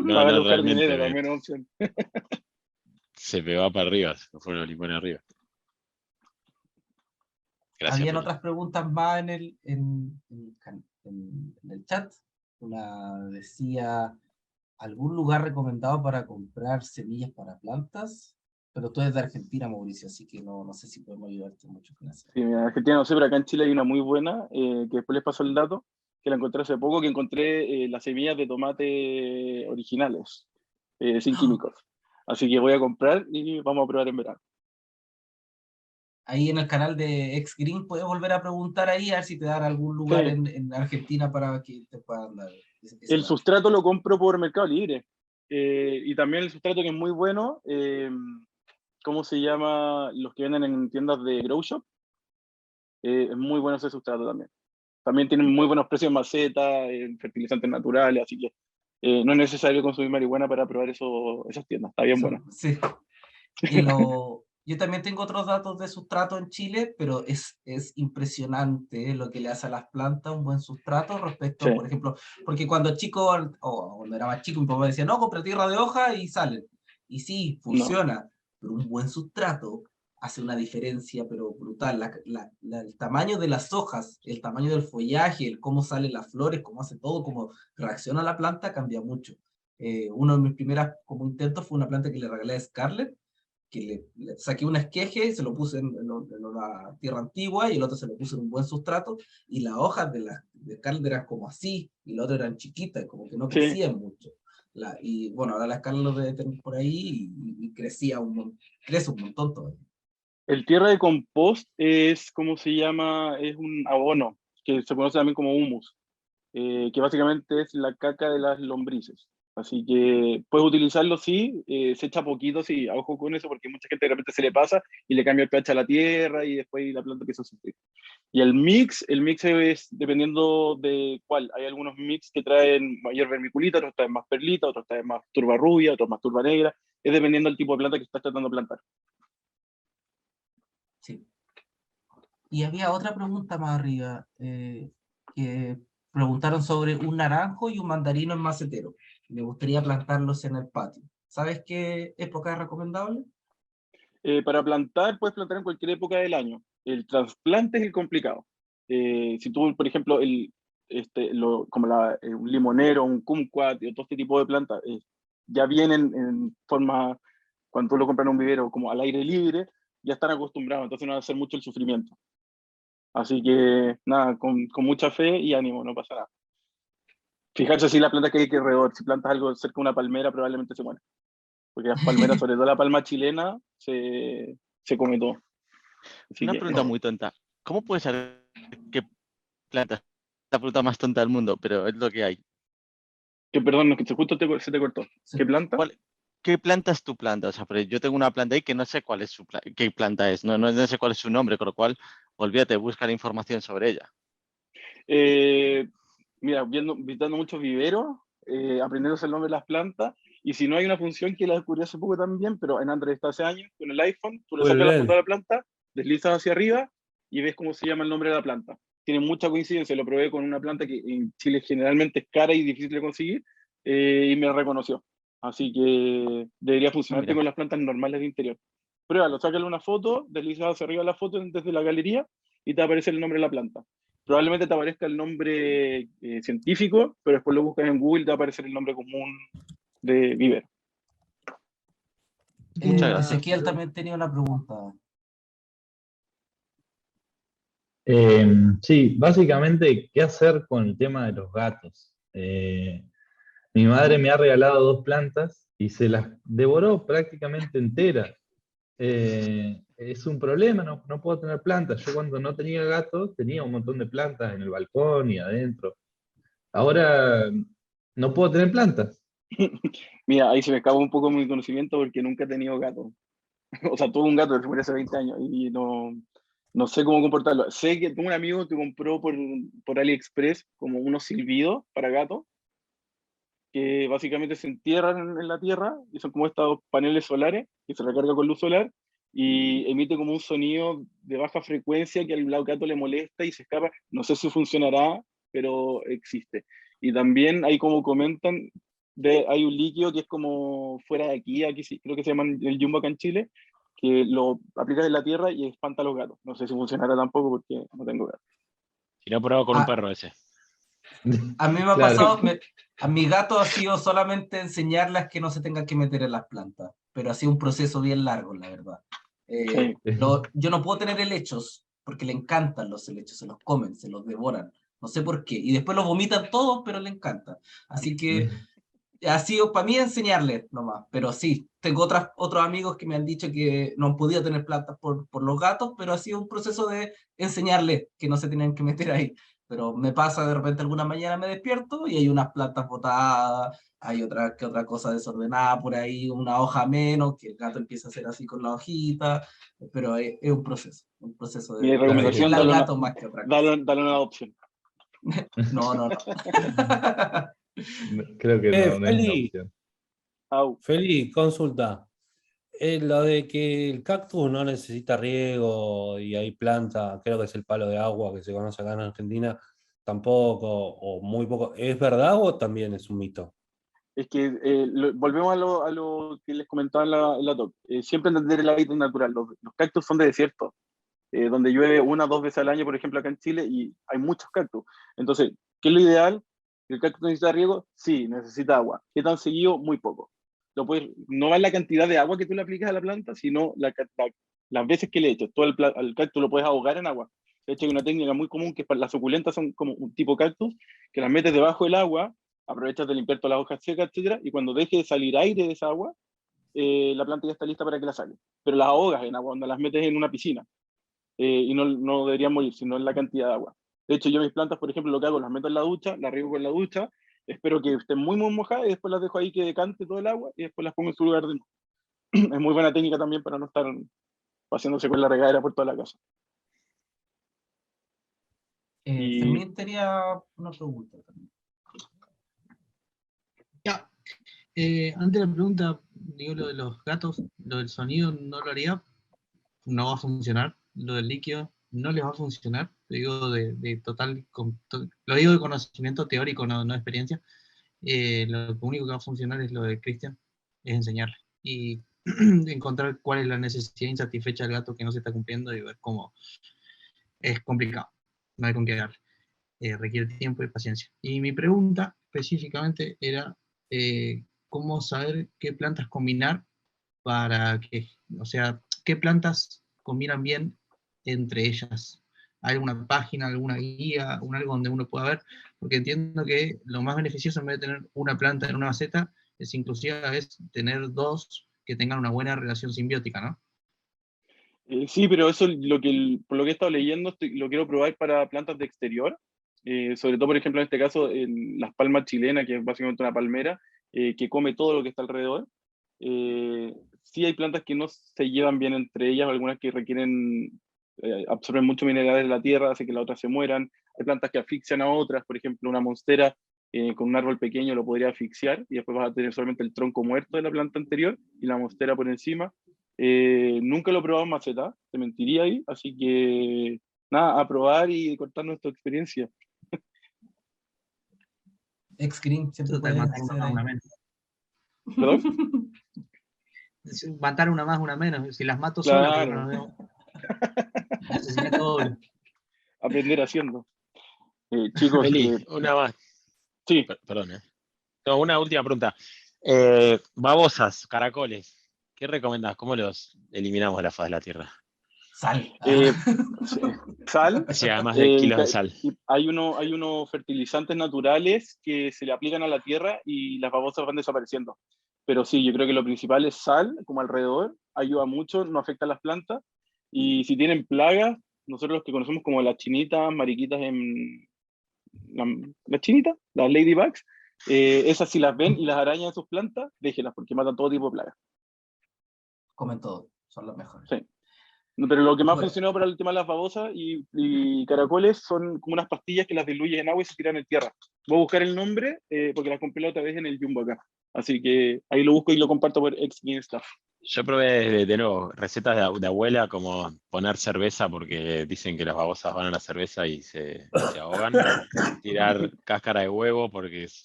Speaker 2: Paga los
Speaker 7: realmente
Speaker 2: jardineros, también es opción.
Speaker 7: se me va para arriba, se me fueron los limones arriba. Gracias,
Speaker 1: Habían
Speaker 7: Feli.
Speaker 1: otras preguntas más en el chat. Una decía, ¿algún lugar recomendado para comprar semillas para plantas? Pero tú eres de Argentina, Mauricio, así que no sé si podemos ayudarte mucho con eso.
Speaker 2: Sí, mira, Argentina no sé, pero acá en Chile hay una muy buena, que después les paso el dato, que la encontré hace poco, que encontré las semillas de tomate originales, sin químicos. Así que voy a comprar y vamos a probar en verano.
Speaker 1: Ahí en el canal de Ex Green puedes volver a preguntar ahí, a ver si te dan algún lugar
Speaker 2: Sí.
Speaker 1: en Argentina para que te puedan dar ese
Speaker 2: El
Speaker 1: dato.
Speaker 2: sustrato lo compro por Mercado Libre. Y también el sustrato que es muy bueno, ¿cómo se llama? Los que venden en tiendas de Grow Shop. Es muy bueno ese sustrato también. También tienen muy buenos precios en maceta, en fertilizantes naturales, así que no es necesario consumir marihuana para probar esas tiendas. Está bien bueno.
Speaker 1: Sí. Yo también tengo otros datos de sustrato en Chile, pero es impresionante lo que le hace a las plantas un buen sustrato respecto,
Speaker 2: Sí.
Speaker 1: por ejemplo, porque cuando chico, o cuando era más chico, mi papá decía, no, compra tierra de hoja y salen. Y sí, funciona, pero un buen sustrato hace una diferencia, pero brutal. El tamaño de las hojas, el tamaño del follaje, el cómo salen las flores, cómo hace todo, cómo reacciona la planta, cambia mucho. Uno de mis primeros como intentos fue una planta que le regalé a Scarlett, que le saqué un esqueje, se lo puse en una tierra antigua y el otro se lo puse en un buen sustrato, y las hojas de Scarlett eran como así, y las otras eran chiquitas, como que no
Speaker 2: Sí.
Speaker 1: crecían mucho. Y bueno, ahora la Scarlett lo debe tener por ahí y crecía crece un montón todavía.
Speaker 2: El tierra de compost es, ¿cómo se llama? Es un abono, que se conoce también como humus, que básicamente es la caca de las lombrices. Así que puedes utilizarlo, sí, se echa poquito, sí, a ojo con eso, porque mucha gente de repente se le pasa y le cambia el pH a la tierra y después la planta empieza a sufrir. Y el mix es dependiendo de cuál. Hay algunos mix que traen mayor vermiculita, otros traen más perlita, otros traen más turba rubia, otros más turba negra. Es dependiendo del tipo de planta que estás tratando de plantar.
Speaker 1: Sí. Y había otra pregunta más arriba, que preguntaron sobre un naranjo y un mandarino en macetero. Me gustaría plantarlos en el patio. ¿Sabes qué época es recomendable?
Speaker 2: Para plantar, puedes plantar en cualquier época del año. El trasplante es el complicado. Si tú, por ejemplo, como un limonero, un kumquat y todo este tipo de plantas, ya vienen en forma, cuando tú lo compras en un vivero, como al aire libre, ya están acostumbrados, entonces no va a ser mucho el sufrimiento. Así que, nada, con mucha fe y ánimo, no pasa nada. Fijarse si la planta que hay alrededor, si plantas algo cerca de una palmera, probablemente se muera. Porque las palmeras, sobre todo la palma chilena, se come todo.
Speaker 3: Una pregunta muy tonta. ¿Cómo puedes saber qué planta es la fruta más tonta del mundo? Pero es lo que hay.
Speaker 2: Perdón, no, que justo se te cortó.
Speaker 1: Sí.
Speaker 2: ¿Qué planta?
Speaker 3: ¿Qué planta es tu planta? O sea, pero yo tengo una planta ahí que no sé cuál es qué planta es, no sé cuál es su nombre, con lo cual, olvídate, busca la información sobre ella.
Speaker 2: Mira, visitando muchos viveros, aprendiéndose el nombre de las plantas, y si no hay una función que la descubrí hace poco también, pero en Android está hace años, con el iPhone, tú le
Speaker 4: Muy
Speaker 2: sacas la
Speaker 4: bien.
Speaker 2: foto de la planta, deslizas hacia arriba y ves cómo se llama el nombre de la planta. Tiene mucha coincidencia, lo probé con una planta que en Chile generalmente es cara y difícil de conseguir, y me reconoció. Así que debería funcionarte
Speaker 3: Mira.
Speaker 2: con las plantas normales de interior. Pruébalo, sácale una foto, desliza hacia arriba la foto desde la galería y te aparece el nombre de la planta. Probablemente te aparezca el nombre científico, pero después lo buscas en Google y te va a aparecer el nombre común de vivero.
Speaker 3: Muchas gracias.
Speaker 1: Ezequiel también tenía una pregunta.
Speaker 8: Sí, básicamente, ¿qué hacer con el tema de los gatos? Mi madre me ha regalado 2 plantas y se las devoró prácticamente enteras. Es un problema, no puedo tener plantas. Yo cuando no tenía gatos tenía un montón de plantas en el balcón y adentro. Ahora no puedo tener plantas.
Speaker 2: Mira, ahí se me escapa un poco mi conocimiento porque nunca he tenido gato. O sea, tuve un gato que murió hace 20 años y no sé cómo comportarlo. Sé que tengo un amigo que compró por AliExpress como unos silbidos para gatos que básicamente se entierran en la tierra y son como estos paneles solares que se recargan con luz solar y emite como un sonido de baja frecuencia que al gato le molesta y se escapa. No sé si funcionará, pero existe. Y también hay como comentan, hay un líquido que es como fuera de aquí sí, creo que se llama el Jumbo acá en Chile, que lo aplicas en la tierra y espanta a los gatos. No sé si funcionará tampoco porque no tengo gatos.
Speaker 7: Si no, pruebo con un
Speaker 1: Ah,
Speaker 7: perro ese.
Speaker 1: A mí me ha
Speaker 8: Claro.
Speaker 1: pasado, a mi gato ha sido solamente enseñarles que no se tengan que meter en las plantas, pero ha sido un proceso bien largo, la verdad.
Speaker 2: Sí.
Speaker 1: Yo no puedo tener helechos, porque le encantan los helechos, se los comen, se los devoran, no sé por qué, y después los vomitan todos, pero le encanta. Así que ha sido para mí enseñarles nomás, pero sí, tengo otros amigos que me han dicho que no han podido tener plantas por los gatos, pero ha sido un proceso de enseñarles que no se tienen que meter ahí. Pero me pasa de repente alguna mañana me despierto y hay unas plantas botadas, hay otra cosa desordenada por ahí, una hoja menos, que el gato empieza a hacer así con la hojita, pero es un proceso
Speaker 2: Mi
Speaker 1: de
Speaker 2: recomendación,
Speaker 1: enseñarle al gato más que otra cosa.
Speaker 2: dale una adopción.
Speaker 1: No.
Speaker 8: Creo que no es una
Speaker 4: Feli,
Speaker 8: opción.
Speaker 2: Au.
Speaker 4: Feli, consulta. Lo de que el cactus no necesita riego y hay planta, creo que es el palo de agua que se conoce acá en Argentina, tampoco, o muy poco. ¿Es verdad o también es un mito?
Speaker 2: Es que volvemos a lo que les comentaba en la talk. Siempre entender el hábitat natural. Los cactus son de desierto, donde llueve 1 o 2 veces al año, por ejemplo, acá en Chile, y hay muchos cactus. Entonces, ¿qué es lo ideal? ¿El cactus necesita riego? Sí, necesita agua. ¿Qué tan seguido? Muy poco. No va en la cantidad de agua que tú le aplicas a la planta, sino las veces que le echas. Tú al cactus lo puedes ahogar en agua. De hecho, hay una técnica muy común que para las suculentas son como un tipo cactus, que las metes debajo del agua, aprovechas de limpiar todas las hojas secas, etcétera, y cuando deje de salir aire de esa agua, la planta ya está lista para que la saques. Pero las ahogas en agua, cuando las metes en una piscina. Y no deberían morir, sino en la cantidad de agua. De hecho, yo mis plantas, por ejemplo, lo que hago, las meto en la ducha, las riego con la ducha, espero que estén muy, muy mojadas y después las dejo ahí que decante todo el agua y después las pongo en su lugar de nuevo. Es muy buena técnica también para no estar paseándose con la regadera por toda la casa. Y
Speaker 1: Fermín tenía una pregunta también.
Speaker 6: Ya, antes de la pregunta, digo lo de los gatos, lo del sonido no lo haría, no va a funcionar. Lo del líquido no les va a funcionar. Lo digo lo digo de conocimiento teórico, no de experiencia. Lo único que va a funcionar es lo de Cristian, es enseñarle. Y encontrar cuál es la necesidad insatisfecha del gato que no se está cumpliendo y ver cómo es complicado. No hay con qué darle. Requiere tiempo y paciencia. Y mi pregunta específicamente era cómo saber qué plantas combinar para que, o sea, qué plantas combinan bien entre ellas. ¿Hay alguna página, alguna guía, algo donde uno pueda ver? Porque entiendo que lo más beneficioso en vez de tener una planta en una maceta es inclusive a veces tener 2 que tengan una buena relación simbiótica, ¿no?
Speaker 2: sí, pero eso por lo que he estado leyendo, lo quiero probar para plantas de exterior. Sobre todo, por ejemplo, en este caso, en las palmas chilenas, que es básicamente una palmera, que come todo lo que está alrededor. Sí hay plantas que no se llevan bien entre ellas, algunas que absorben mucho minerales de la tierra, hace que las otras se mueran. Hay plantas que asfixian a otras, por ejemplo, una monstera con un árbol pequeño lo podría asfixiar y después vas a tener solamente el tronco muerto de la planta anterior y la monstera por encima. Nunca lo he probado en maceta, te mentiría ahí, así que nada, a probar y contar nuestra experiencia.
Speaker 1: X-Green siempre
Speaker 6: Total,
Speaker 1: puede
Speaker 6: matar una
Speaker 1: hacer
Speaker 6: más,
Speaker 1: ahí.
Speaker 6: una menos.
Speaker 2: ¿Perdón?
Speaker 6: Matar una más, una menos. Si las mato solo, pero
Speaker 2: Claro,
Speaker 6: no veo. Asesinato doble.
Speaker 2: aprender haciendo. Chicos,
Speaker 7: Feli, una más.
Speaker 2: sí,
Speaker 7: Perdón, No, una última pregunta. Babosas, caracoles. ¿Qué recomendás? ¿Cómo los eliminamos de la faz de la Tierra?
Speaker 1: Sal.
Speaker 2: sí, sal.
Speaker 7: Sí, además de kilos de sal.
Speaker 2: Y hay unos fertilizantes naturales que se le aplican a la tierra y las babosas van desapareciendo. Pero sí, yo creo que lo principal es sal, como alrededor, ayuda mucho, no afecta a las plantas. Y si tienen plagas, nosotros los que conocemos como las chinitas, mariquitas las chinitas, las ladybugs, esas si las ven y las arañas en sus plantas, déjenlas porque matan todo tipo de plagas.
Speaker 1: Comen todo, son los mejores.
Speaker 2: Sí. No, pero lo que más
Speaker 1: Bueno.
Speaker 2: funcionó para el tema de las babosas y caracoles son como unas pastillas que las diluyes en agua y se tiran en tierra. Voy a buscar el nombre porque las compré la otra vez en el Jumbo acá. Así que ahí lo busco y lo comparto por X-Stuff.
Speaker 7: Yo probé de nuevo recetas de abuela como poner cerveza porque dicen que las babosas van a la cerveza y se ahogan. Tirar cáscara de huevo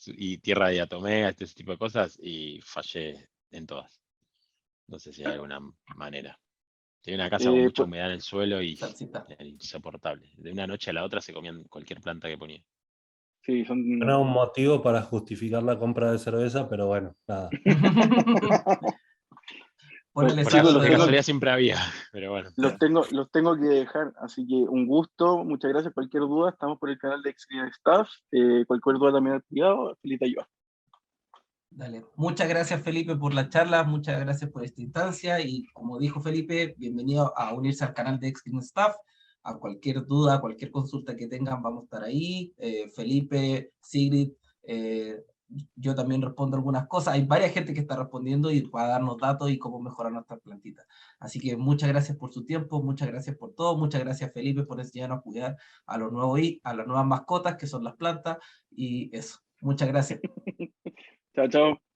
Speaker 7: y tierra de diatomea, este tipo de cosas, y fallé en todas. No sé si hay alguna manera. Tenía una casa con mucha
Speaker 2: Pues,
Speaker 7: humedad en el suelo y
Speaker 1: Salsita.
Speaker 7: era insoportable. De una noche a la otra se comían cualquier planta que ponía.
Speaker 2: sí, son...
Speaker 4: No un motivo para justificar la compra de cerveza, pero bueno, nada.
Speaker 1: Ponele
Speaker 7: Por
Speaker 2: Chicos,
Speaker 1: saco
Speaker 7: de casualidad siempre había, pero bueno.
Speaker 2: los tengo que dejar, así que un gusto, muchas gracias. Cualquier duda, estamos por el canal de X-Stuff. Cualquier duda también al privado, feliz de ayudar.
Speaker 1: Dale. Muchas gracias, Felipe, por la charla, muchas gracias por esta instancia y como dijo Felipe, bienvenido a unirse al canal de X-Staff. A cualquier duda, cualquier consulta que tengan, vamos a estar ahí. Felipe, Sigrid, yo también respondo algunas cosas. Hay varias gente que está respondiendo y va a darnos datos y cómo mejorar nuestras plantitas. Así que muchas gracias por su tiempo, muchas gracias por todo, muchas gracias, Felipe, por enseñarnos a cuidar a los nuevos a las nuevas mascotas que son las plantas y eso. Muchas gracias.
Speaker 2: Chao, chao.